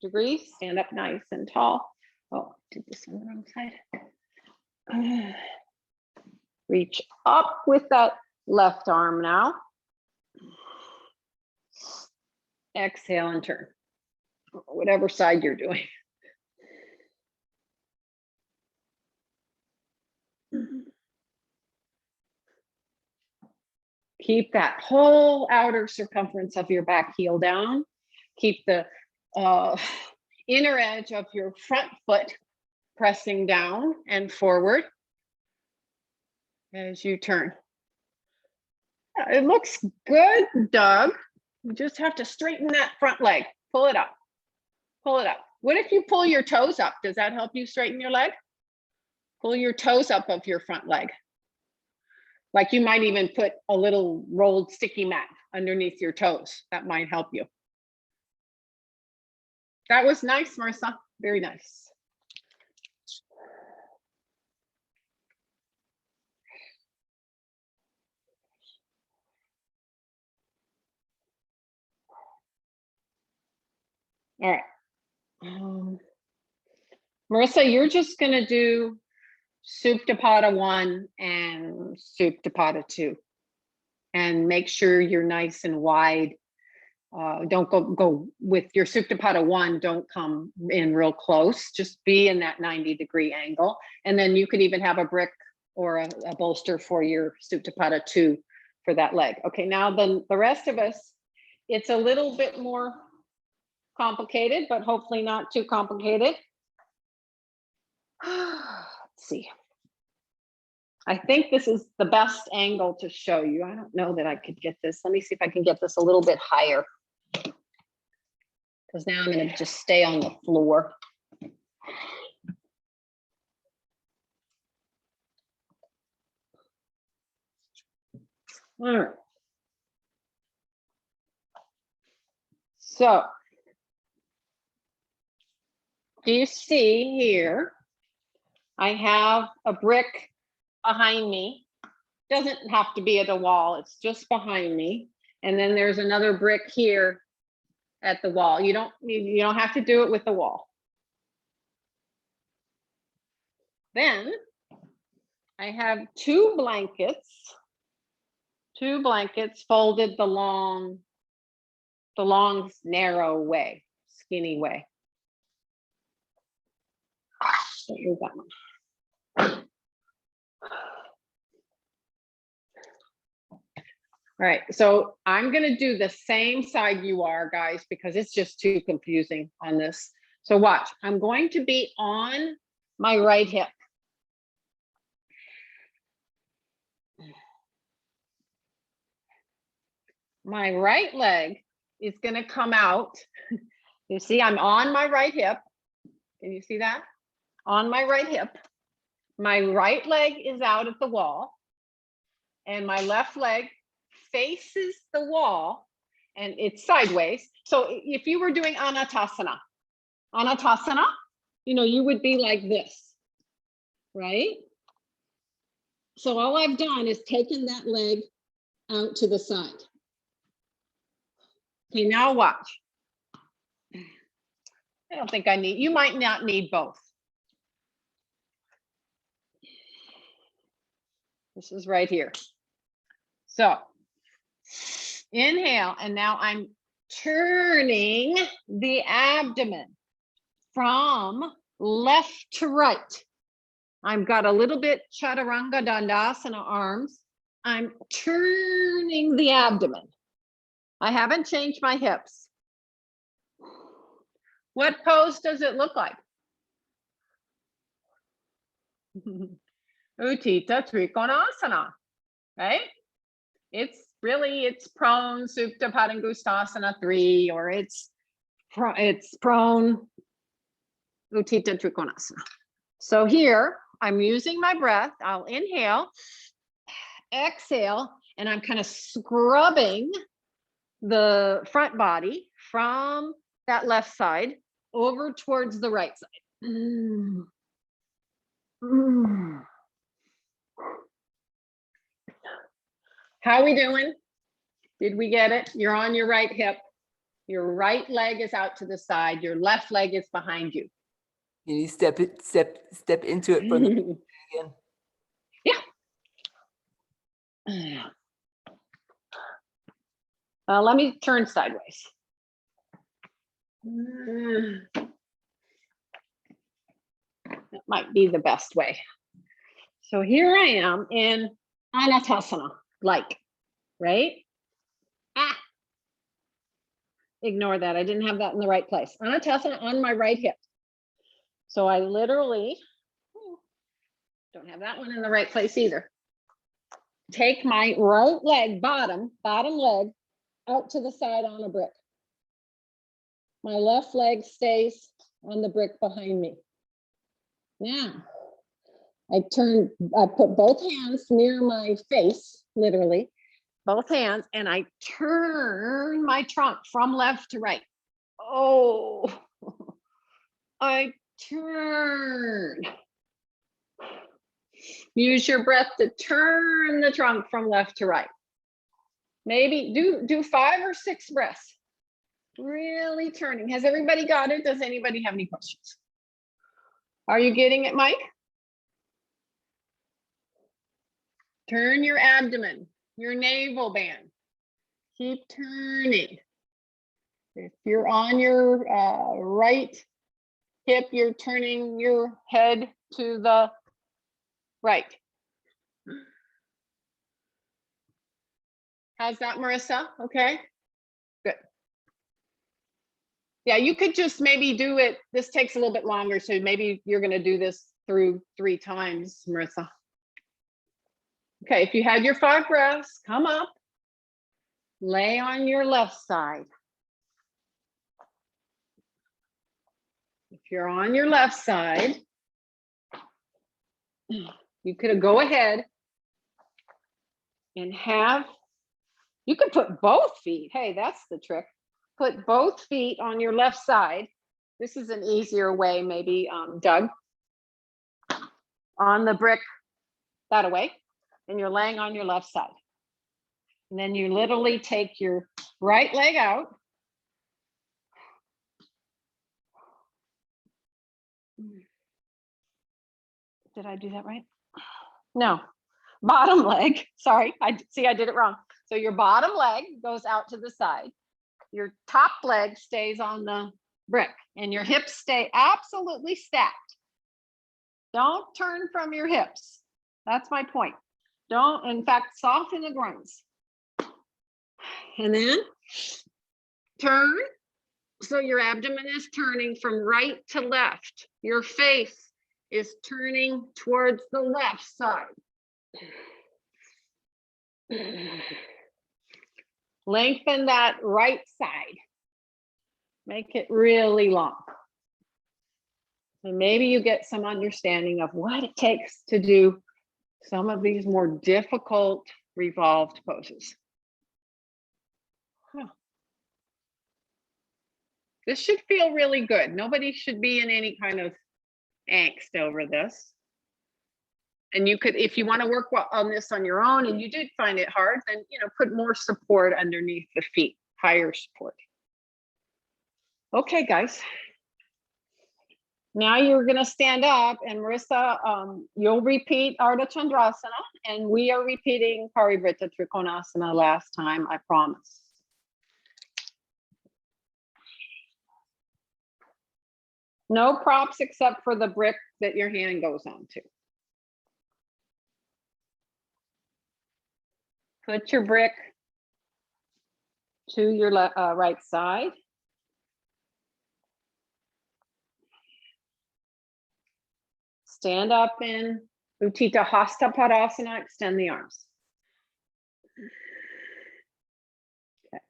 degrees. Stand up nice and tall. Oh, did this on the wrong side. Reach up with that left arm now. Exhale and turn, whatever side you're doing. Keep that whole outer circumference of your back heel down. Keep the inner edge of your front foot pressing down and forward as you turn. It looks good, Doug. You just have to straighten that front leg. Pull it up. Pull it up. What if you pull your toes up? Does that help you straighten your leg? Pull your toes up of your front leg. Like you might even put a little rolled sticky mat underneath your toes. That might help you. That was nice, Marissa. Very nice. All right. Marissa, you're just going to do Supta 1 and Supta 2. And make sure you're nice and wide. Don't go with your Supta 1, don't come in real close. Just be in that 90-degree angle. And then you could even have a brick or a bolster for your Supta 2 for that leg. Okay, now the rest of us, it's a little bit more complicated, but hopefully not too complicated. Let's see. I think this is the best angle to show you. I don't know that I could get this. Let me see if I can get this a little bit higher. Because now I'm going to just stay on the floor. All right. So, do you see here? I have a brick behind me. Doesn't have to be at a wall, it's just behind me. And then there's another brick here at the wall. You don't have to do it with the wall. Then I have two blankets folded the long, narrow way, skinny way. Here's that one. All right, so I'm gonna do the same side you are, guys, because it's just too confusing on this. So watch, I'm going to be on my right hip. My right leg is gonna come out. You see, I'm on my right hip. Can you see that? On my right hip. My right leg is out at the wall, and my left leg faces the wall, and it's sideways. So if you were doing anatasana, you would be like this, right? So all I've done is taken that leg out to the side. Okay, now watch. I don't think you might not need both. This is right here. So inhale, and now I'm turning the abdomen from left to right. I've got a little bit chaturanga dandasana arms. I'm turning the abdomen. I haven't changed my hips. What pose does it look like? Utthita Trikonasana, right? It's prone Supta Padangusthasana 3, or it's prone Utthita Trikonasana. So here, I'm using my breath. I'll inhale, exhale, and I'm kind of scrubbing the front body from that left side over towards the right side. How are we doing? Did we get it? You're on your right hip. Your right leg is out to the side. Your left leg is behind you. Can you step into it from the again? Yeah. Let me turn sideways. That might be the best way. So here I am in anatasana, right? Ignore that. I didn't have that in the right place. Anatasana on my right hip. So I literally don't have that one in the right place either. Take my right leg, bottom leg, out to the side on a brick. My left leg stays on the brick behind me. Now, I put both hands near my face, literally, both hands, and I turn my trunk from left to right. Oh, I turn. Use your breath to turn the trunk from left to right. Maybe do 5 or 6 breaths. Really turning. Has everybody got it? Does anybody have any questions? Are you getting it, Mike? Turn your abdomen, your navel band. Keep turning. If you're on your right hip, you're turning your head to the right. How's that, Marissa? Okay, good. Yeah, you could just maybe do it. This takes a little bit longer, so maybe you're going to do this through 3 times, Marissa. Okay, if you had your 5 breaths, come up, lay on your left side. If you're on your left side, you could go ahead and you could put both feet. Hey, that's the trick. Put both feet on your left side. This is an easier way, maybe, Doug. On the brick that way, and you're laying on your left side. And then you literally take your right leg out. Did I do that right? No, bottom leg. Sorry, I did it wrong. So your bottom leg goes out to the side. Your top leg stays on the brick and your hips stay absolutely stacked. Don't turn from your hips. That's my point. Don't, in fact, soften the groins. And then turn. So your abdomen is turning from right to left. Your face is turning towards the left side. Lengthen that right side. Make it really long. And maybe you get some understanding of what it takes to do some of these more difficult revolved poses. Huh. This should feel really good. Nobody should be in any kind of angst over this. And you could, if you want to work on this on your own and you did find it hard, then, put more support underneath the feet, higher support. Okay, guys. Now you're going to stand up, and Marissa, you'll repeat Ardha Chandrasana, and we are repeating Parivrtta Trikonasana last time, I promise. No props except for the brick that your hand goes onto. Put your brick to your right side. Stand up in Utthita Hasta Padasana, extend the arms. Okay.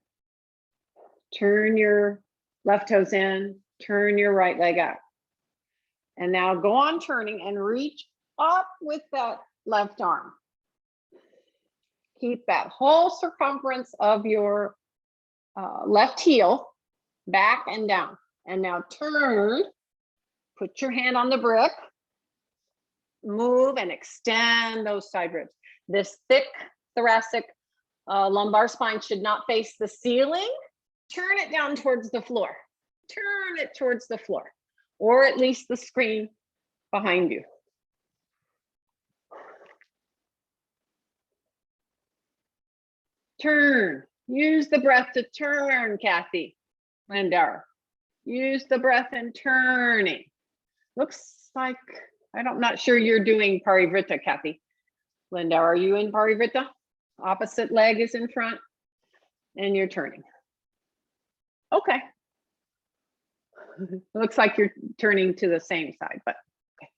Turn your left toes in, turn your right leg out. And now go on turning and reach up with that left arm. Keep that whole circumference of your left heel back and down. And now turn, put your hand on the brick, move and extend those side ribs. This thick thoracic lumbar spine should not face the ceiling. Turn it down towards the floor. Turn it towards the floor, or at least the screen behind you. Turn. Use the breath to turn, Kathy Landauer. Use the breath in turning. Looks like, I'm not sure you're doing Parivrtta, Kathy Landauer. Are you in Parivrtta? Opposite leg is in front and you're turning. Okay. Looks like you're turning to the same side, but okay.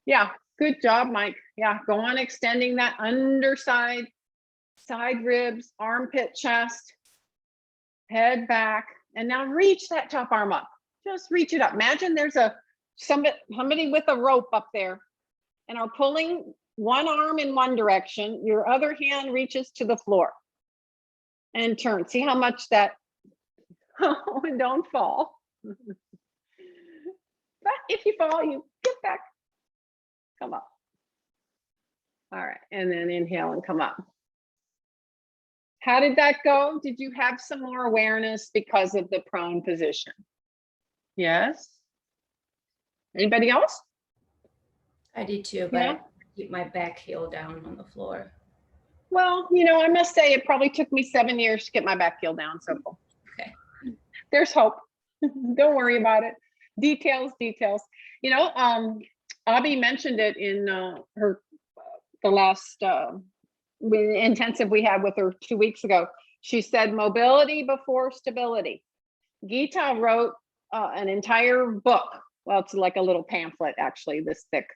Yeah, good job, Mike. Yeah, go on extending that underside, side ribs, armpit, chest, head back, and now reach that top arm up. Just reach it up. Imagine there's somebody with a rope up there and are pulling one arm in one direction, your other hand reaches to the floor and turn. See how much that, oh, and don't fall. But if you fall, you get back, come up. All right, and then inhale and come up. How did that go? Did you have some more awareness because of the prone position? Yes? Anybody else? I did too, but I keep my back heel down on the floor. Well, I must say it probably took me 7 years to get my back heel down. So okay. There's hope. Don't worry about it. Details. Abby mentioned it in the last intensive we had with her 2 weeks ago. She said mobility before stability. Gita wrote an entire book. Well, it's like a little pamphlet, actually, this thick.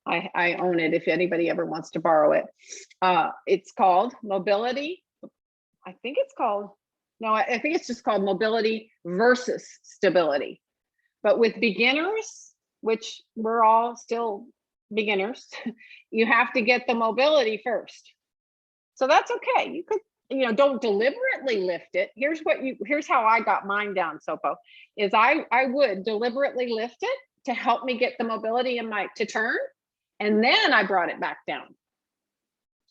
I own it if anybody ever wants to borrow it. It's called Mobility. I think it's called, no, I think it's just called Mobility versus Stability. But with beginners, which we're all still beginners, you have to get the mobility first. So that's okay. You could, don't deliberately lift it. Here's how I got mine down, Sopo, is I would deliberately lift it to help me get the mobility in to turn. And then I brought it back down.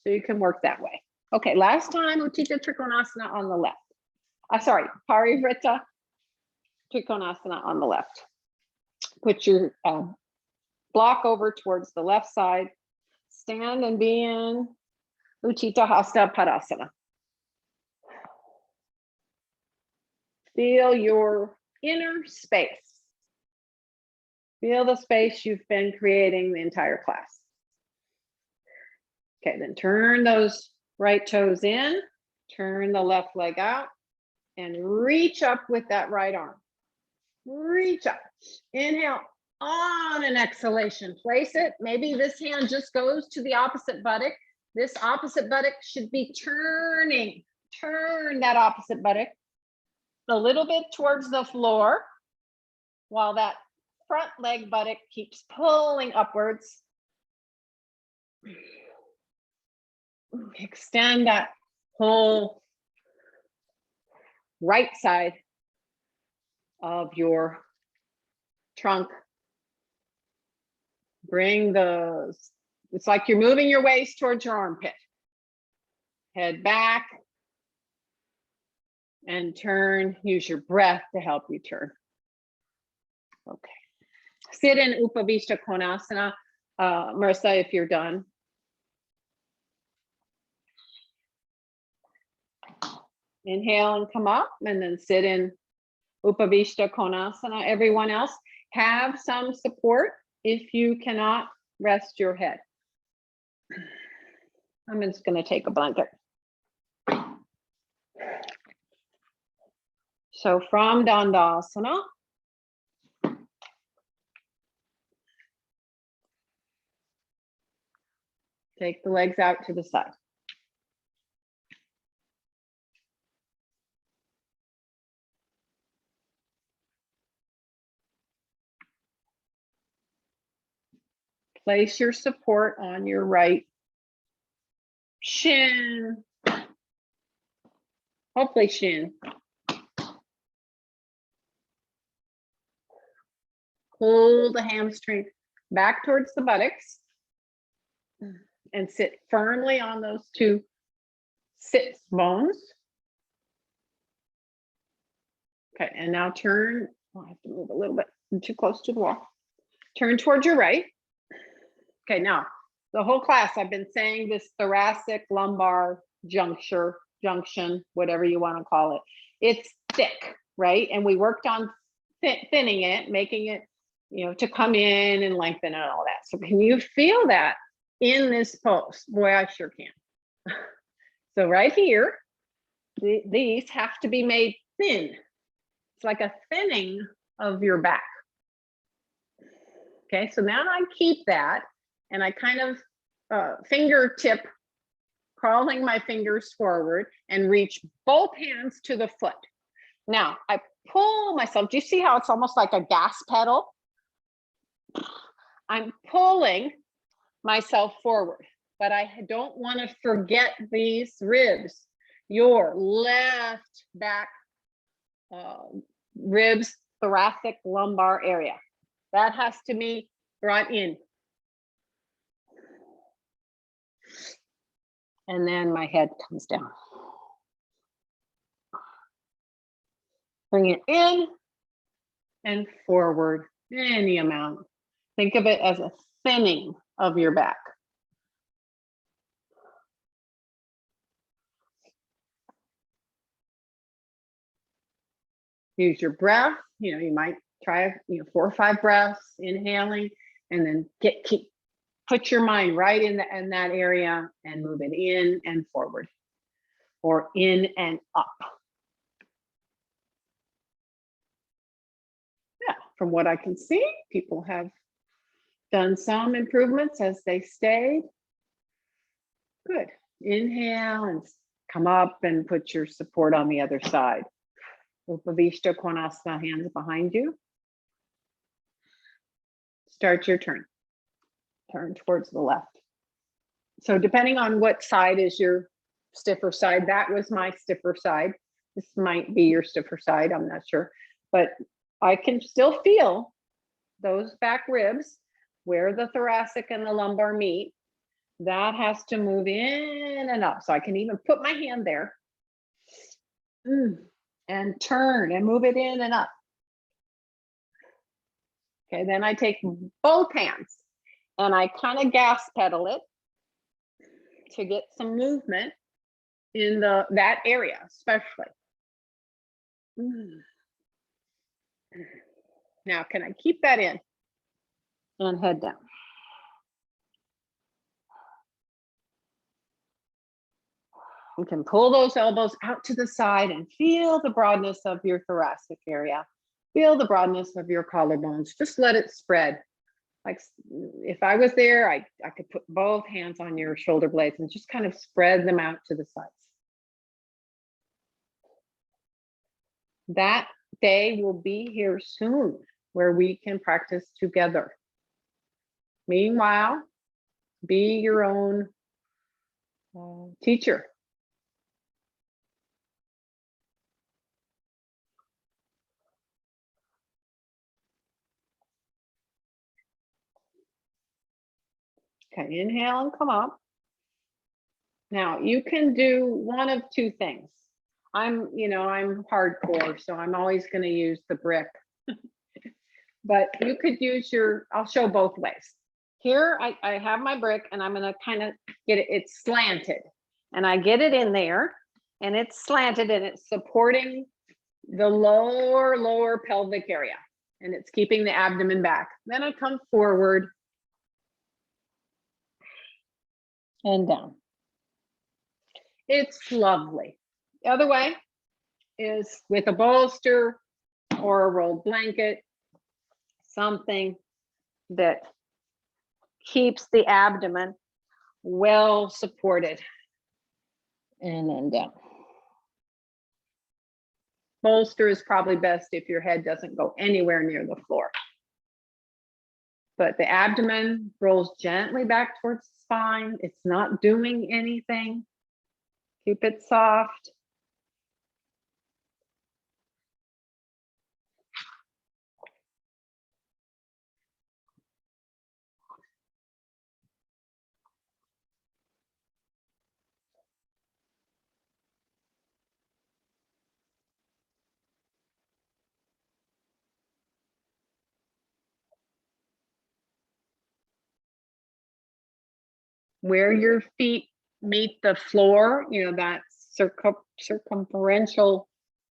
So you can work that way. Okay, last time, Utthita Trikonasana on the left. Sorry, Parivrtta Trikonasana on the left. Put your block over towards the left side. Stand and be in Utthita Hasta Padasana. Feel your inner space. Feel the space you've been creating the entire class. Okay, then turn those right toes in, turn the left leg out, and reach up with that right arm. Reach up. Inhale on an exhalation. Place it. Maybe this hand just goes to the opposite buttock. This opposite buttock should be turning. Turn that opposite buttock a little bit towards the floor while that front leg buttock keeps pulling upwards. Extend that whole right side of your trunk. Bring it's like you're moving your waist towards your armpit. Head back and turn. Use your breath to help you turn. Okay. Sit in Upavishta Konasana. Marissa, if you're done. Inhale and come up, and then sit in Upavishta Konasana. Everyone else, have some support if you cannot rest your head. I'm just going to take a blanket. So from Dandasana, take the legs out to the side. Place your support on your right shin. Hopefully shin. Pull the hamstring back towards the buttocks and sit firmly on those two sit bones. Okay, and now turn. I have to move a little bit. I'm too close to the wall. Turn towards your right. Okay, now the whole class I've been saying this thoracic lumbar junction, whatever you want to call it. It's thick, right? And we worked on thinning it, making it, to come in and lengthen and all that. So can you feel that in this pose? Boy, I sure can. So right here, these have to be made thin. It's like a thinning of your back. Okay, so now I keep that and I kind of fingertip, crawling my fingers forward and reach both hands to the foot. Now I pull myself. Do you see how it's almost like a gas pedal? I'm pulling myself forward, but I don't want to forget these ribs. Your left back ribs, thoracic lumbar area. That has to be brought in. And then my head comes down. Bring it in and forward any amount. Think of it as a thinning of your back. Use your breath. You might try 4 or 5 breaths, inhaling, and then put your mind right in that area and move it in and forward, or in and up. from what I can see, people have done some improvements as they stayed. Good. Inhale and come up and put your support on the other side. Upavishta Konasana, hands behind you. Start your turn. Turn towards the left. So depending on what side is your stiffer side, that was my stiffer side. This might be your stiffer side, I'm not sure. But I can still feel those back ribs where the thoracic and the lumbar meet. That has to move in and up. So I can even put my hand there and turn and move it in and up. Okay, then I take both hands and I kind of gas pedal it to get some movement in that area, especially. Now, can I keep that in and head down? You can pull those elbows out to the side and feel the broadness of your thoracic area. Feel the broadness of your collarbones. Just let it spread. Like if I was there, I could put both hands on your shoulder blades and just kind of spread them out to the sides. That day will be here soon where we can practice together. Meanwhile, be your own teacher. Okay, inhale and come up. Now you can do one of two things. I'm hardcore, so I'm always going to use the brick. But you could use I'll show both ways. Here I have my brick and I'm going to kind of get it, it's slanted. And I get it in there and it's slanted and it's supporting the lower pelvic area. And it's keeping the abdomen back. Then I come forward and down. It's lovely. The other way is with a bolster or a rolled blanket, something that keeps the abdomen well supported. And then down. Bolster is probably best if your head doesn't go anywhere near the floor. But the abdomen rolls gently back towards the spine. It's not doing anything. Keep it soft. Where your feet meet the floor, that circumferential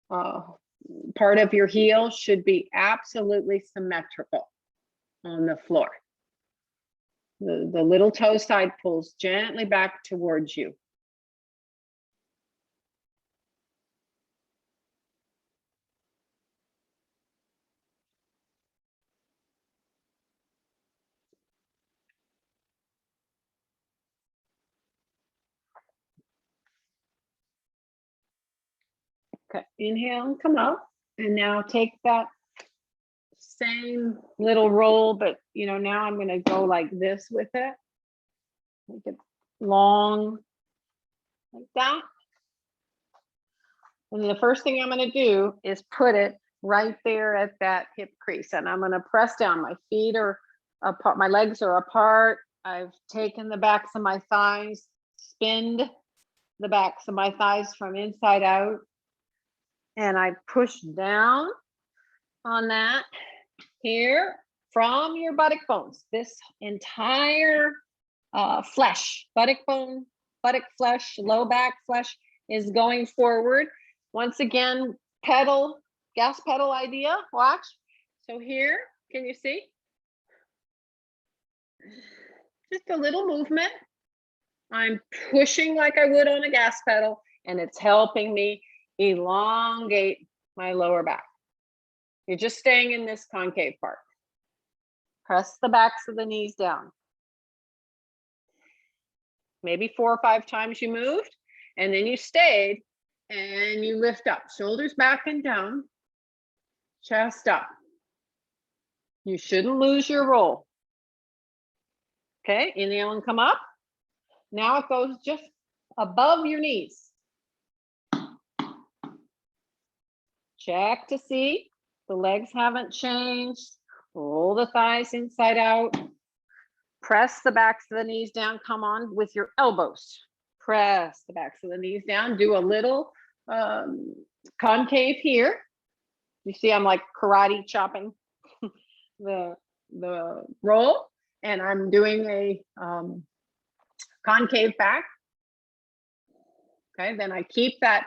part of your heel should be absolutely symmetrical on the floor. The little toe side pulls gently back towards you. Okay, inhale and come up. And now take that same little roll, but now I'm going to go like this with it. Make it long, like that. And the first thing I'm going to do is put it right there at that hip crease. And I'm going to press down. My feet are apart, my legs are apart. I've taken the backs of my thighs, spinned the backs of my thighs from inside out. And I push down on that here from your buttock bones. This entire flesh, buttock bone, buttock flesh, low back flesh is going forward. Once again, gas pedal idea, watch. So here, can you see? Just a little movement. I'm pushing like I would on a gas pedal, and it's helping me elongate my lower back. You're just staying in this concave part. Press the backs of the knees down. Maybe 4 or 5 times you moved, and then you stayed, and you lift up. Shoulders back and down, chest up. You shouldn't lose your roll. Okay, inhale and come up. Now it goes just above your knees. Check to see the legs haven't changed. Roll the thighs inside out. Press the backs of the knees down. Come on with your elbows. Press the backs of the knees down. Do a little concave here. You see I'm like karate chopping the roll, and I'm doing a concave back. Okay, then I keep that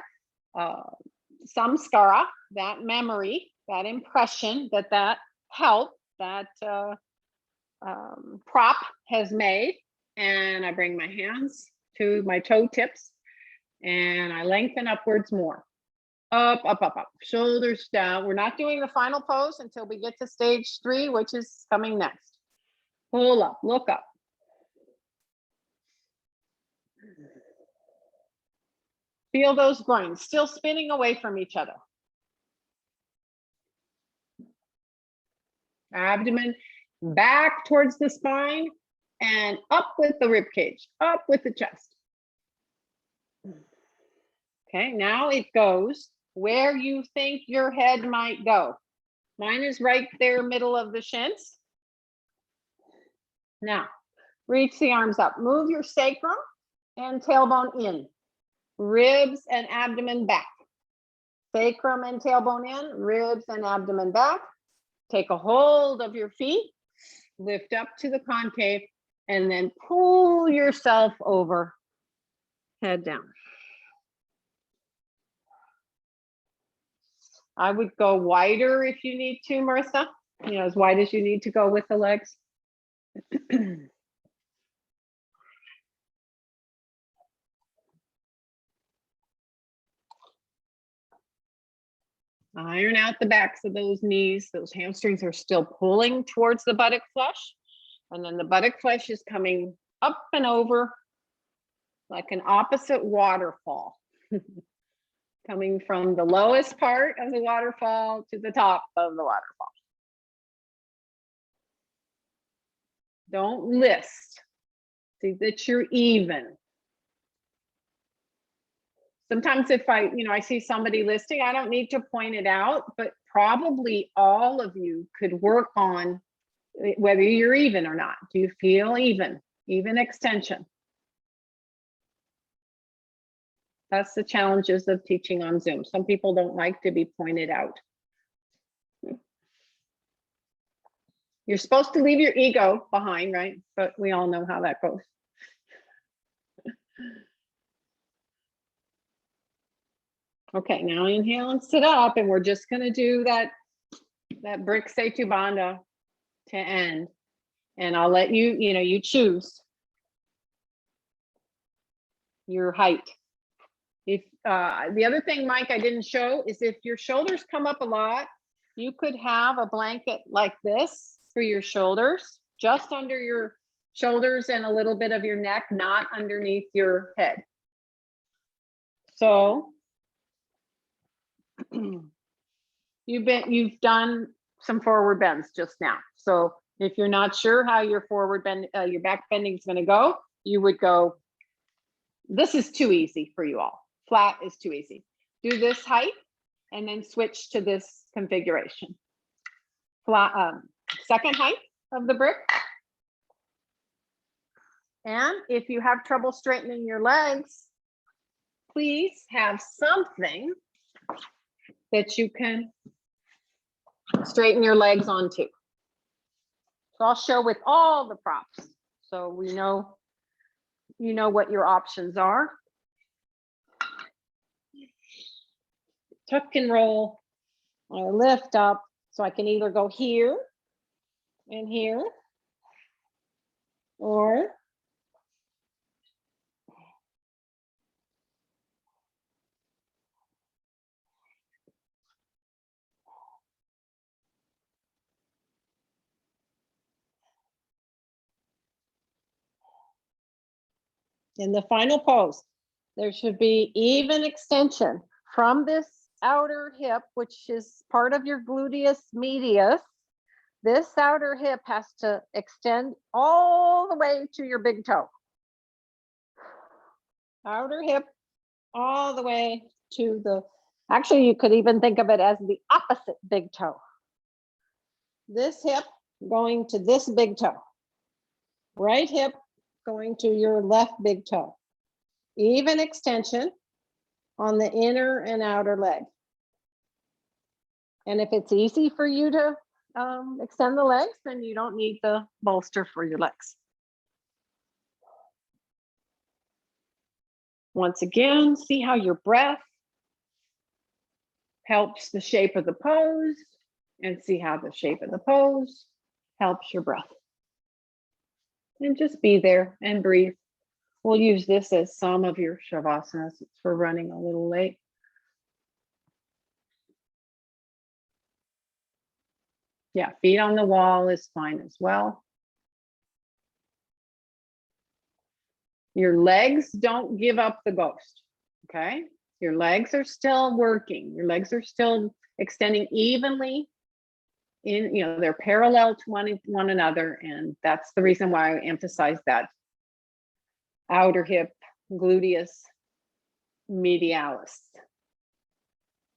samskara, that memory, that impression that help, that prop has made, and I bring my hands to my toe tips, and I lengthen upwards more. Up, up, up, up, shoulders down. We're not doing the final pose until we get to stage 3, which is coming next. Pull up, look up. Feel those groins still spinning away from each other. Abdomen back towards the spine and up with the rib cage, up with the chest. Okay, now it goes where you think your head might go. Mine is right there, middle of the shins. Now, reach the arms up. Move your sacrum and tailbone in. Ribs and abdomen back. Sacrum and tailbone in, ribs and abdomen back. Take a hold of your feet, lift up to the concave, and then pull yourself over, head down. I would go wider if you need to, Marissa, you know, as wide as you need to go with the legs. Iron out the backs of those knees. Those hamstrings are still pulling towards the buttock flesh. And then the buttock flesh is coming up and over like an opposite waterfall. Coming from the lowest part of the waterfall to the top of the waterfall. Don't list. See that you're even. Sometimes if I see somebody listing, I don't need to point it out, but probably all of you could work on whether you're even or not. Do you feel even? Even extension. That's the challenges of teaching on Zoom. Some people don't like to be pointed out. You're supposed to leave your ego behind, right? But we all know how that goes. Okay, now inhale and sit up, and we're just going to do that brick setu bandha to end. And I'll let you, you choose your height. If the other thing, Mike, I didn't show is if your shoulders come up a lot, you could have a blanket like this for your shoulders, just under your shoulders and a little bit of your neck, not underneath your head. So you've done some forward bends just now. So if you're not sure how your forward bend, your back bending is going to go, you would go, this is too easy for you all. Flat is too easy. Do this height and then switch to this configuration. Flat, second height of the brick. And if you have trouble straightening your legs, please have something that you can straighten your legs onto. So I'll show with all the props. So we know, what your options are. Tuck and roll, I lift up. So I can either go here and here, or In the final pose, there should be even extension from this outer hip, which is part of your gluteus medius. This outer hip has to extend all the way to your big toe. Outer hip all the way to the, actually you could even think of it as the opposite big toe. This hip going to this big toe. Right hip going to your left big toe. Even extension on the inner and outer leg. And if it's easy for you to extend the legs, then you don't need the bolster for your legs. Once again, see how your breath helps the shape of the pose, and see how the shape of the pose helps your breath. And just be there and breathe. We'll use this as some of your shavasana since we're running a little late. Yeah, feet on the wall is fine as well. Your legs don't give up the ghost, okay? Your legs are still working. Your legs are still extending evenly. They're parallel to one another, and that's the reason why I emphasize that outer hip, gluteus medialis,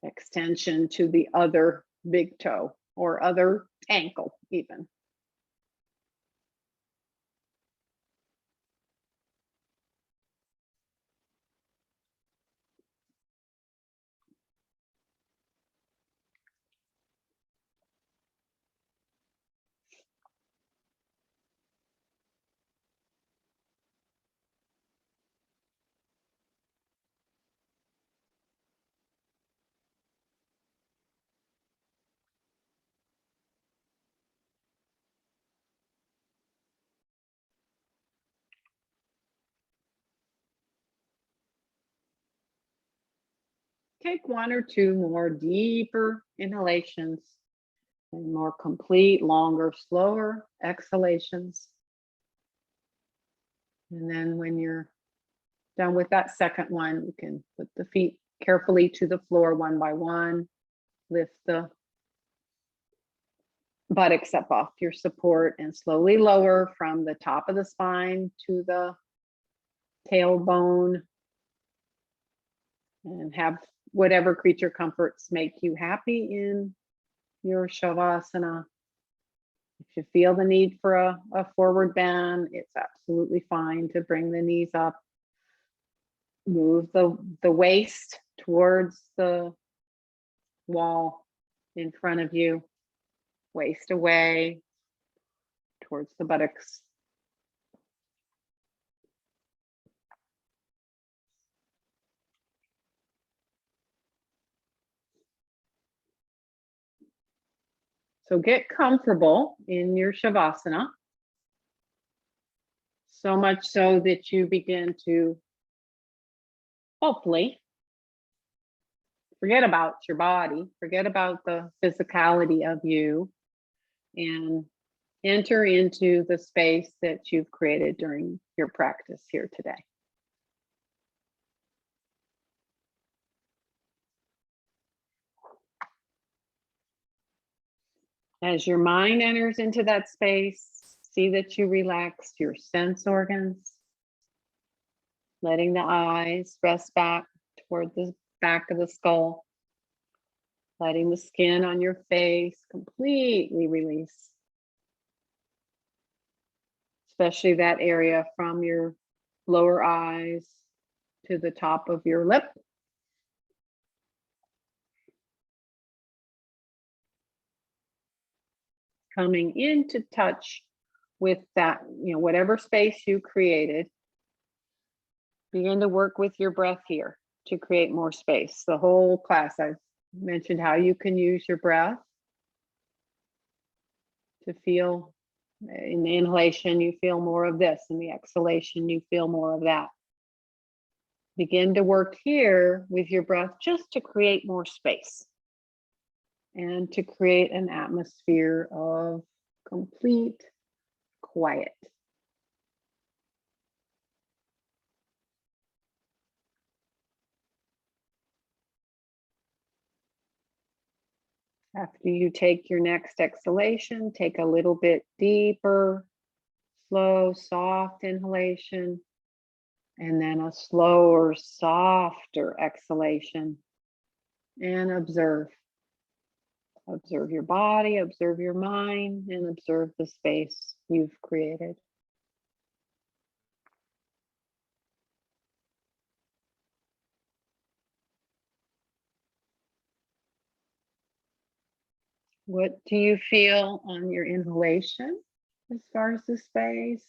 extension to the other big toe or other ankle even. Take one or two more deeper inhalations and more complete, longer, slower exhalations. And then when you're done with that second one, you can put the feet carefully to the floor one by one. Lift the buttocks up off your support and slowly lower from the top of the spine to the tailbone. And have whatever creature comforts make you happy in your shavasana. If you feel the need for a forward bend, it's absolutely fine to bring the knees up. Move the waist towards the wall in front of you. Waist away towards the buttocks. So get comfortable in your shavasana. So much so that you begin to hopefully forget about your body, forget about the physicality of you, and enter into the space that you've created during your practice here today. As your mind enters into that space, see that you relax your sense organs, letting the eyes rest back toward the back of the skull, letting the skin on your face completely release, especially that area from your lower eyes to the top of your lip. Coming into touch with that, whatever space you created. Begin to work with your breath here to create more space. The whole class, I've mentioned how you can use your breath to feel. In the inhalation, you feel more of this. In the exhalation, you feel more of that. Begin to work here with your breath just to create more space and to create an atmosphere of complete quiet. After you take your next exhalation, take a little bit deeper, slow, soft inhalation, and then a slower, softer exhalation. And observe. Observe your body, observe your mind, and observe the space you've created. What do you feel on your inhalation as far as the space?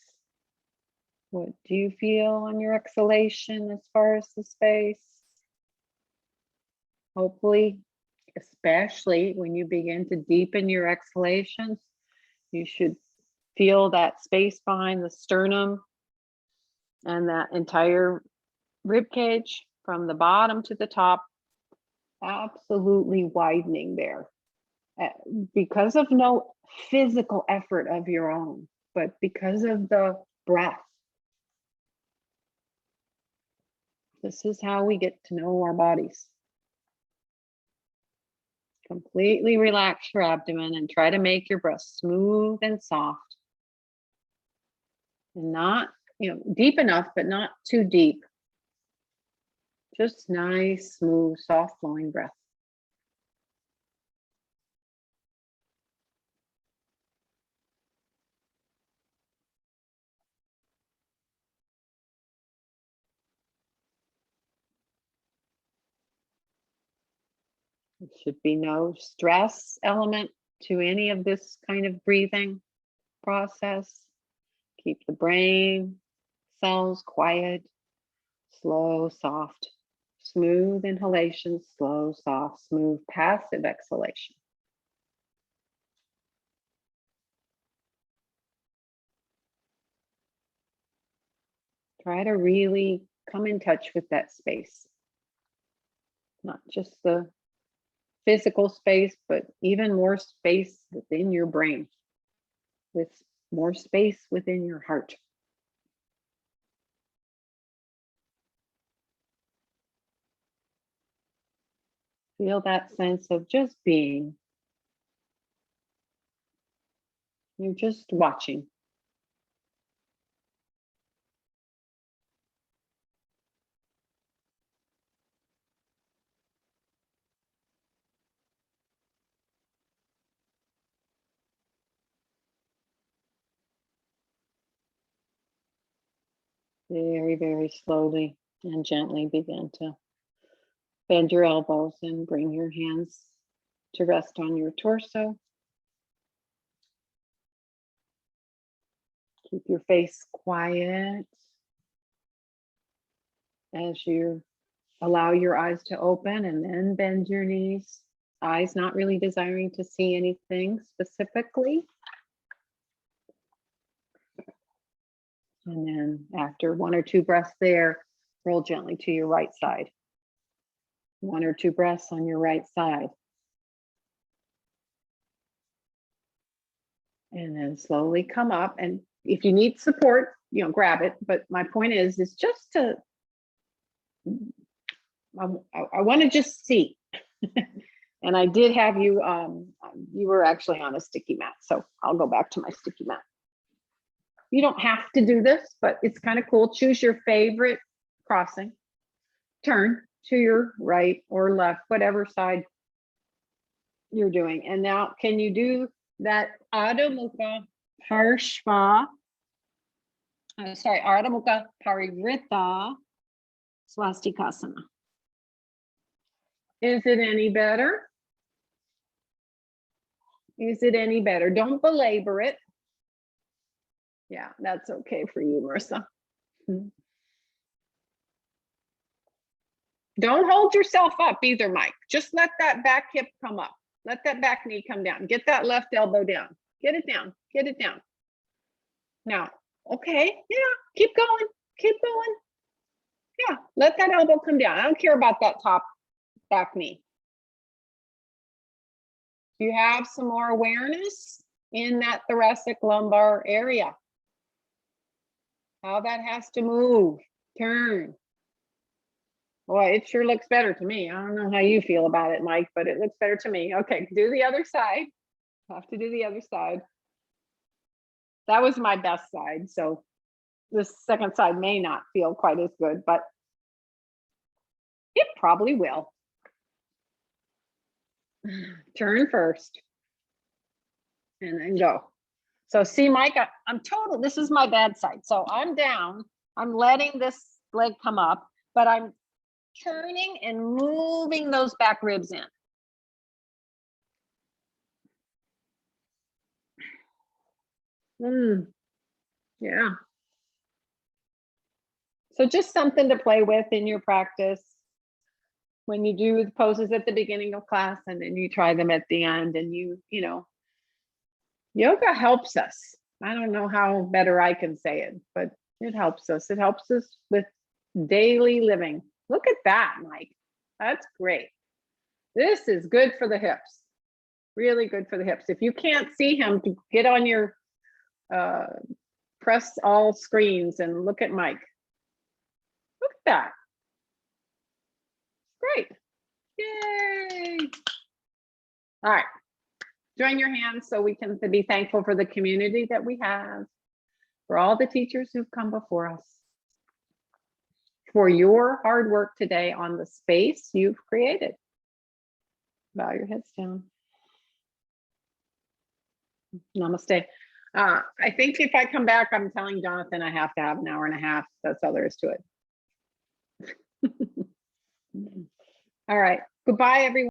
What do you feel on your exhalation as far as the space? Hopefully, especially when you begin to deepen your exhalations, you should feel that space behind the sternum and that entire rib cage from the bottom to the top, absolutely widening there. Because of no physical effort of your own, but because of the breath. This is how we get to know our bodies. Completely relax your abdomen and try to make your breath smooth and soft. And not, deep enough, but not too deep. Just nice, smooth, soft flowing breath. There should be no stress element to any of this kind of breathing process. Keep the brain cells quiet, slow, soft, smooth inhalation, slow, soft, smooth, passive exhalation. Try to really come in touch with that space. Not just the physical space, but even more space within your brain, with more space within your heart. Feel that sense of just being. You're just watching. Very, very slowly and gently begin to bend your elbows and bring your hands to rest on your torso. Keep your face quiet as you allow your eyes to open, and then bend your knees. Eyes not really desiring to see anything specifically. And then after 1 or 2 breaths there, roll gently to your right side. 1 or 2 breaths on your right side. And then slowly come up. And if you need support, grab it. But my point is just to, I want to just see. And I did have you, you were actually on a sticky mat. So I'll go back to my sticky mat. You don't have to do this, but it's kind of cool. Choose your favorite crossing. Turn to your right or left, whatever side you're doing. And now, can you do that Adho Mukha Parshva? Adho Mukha Parivritta Swastikasana. Is it any better? Is it any better? Don't belabor it. Yeah, that's okay for you, Marissa. Don't hold yourself up either, Mike. Just let that back hip come up. Let that back knee come down. Get that left elbow down. Get it down. Get it down. Now, okay, yeah, keep going. Keep going. Yeah, let that elbow come down. I don't care about that top back knee. You have some more awareness in that thoracic lumbar area. How that has to move, turn. Boy, it sure looks better to me. I don't know how you feel about it, Mike, but it looks better to me. Okay, do the other side. Have to do the other side. That was my best side, so this second side may not feel quite as good, but it probably will. Turn first. And then go. So see, Mike, I'm total, this is my bad side. So I'm down, I'm letting this leg come up, but I'm turning and moving those back ribs in. Yeah. So just something to play with in your practice when you do the poses at the beginning of class, and then you try them at the end, and you know, yoga helps us. I don't know how better I can say it, but it helps us. It helps us with daily living. Look at that, Mike. That's great. This is good for the hips. Really good for the hips. If you can't see him, get on your press all screens and look at Mike. Look at that. Great. Yay. All right. Join your hands so we can be thankful for the community that we have, for all the teachers who've come before us, for your hard work today on the space you've created. Bow your heads down. Namaste. I think if I come back, I'm telling Jonathan I have to have an hour and a half. That's all there is to it. All right. Goodbye, everyone.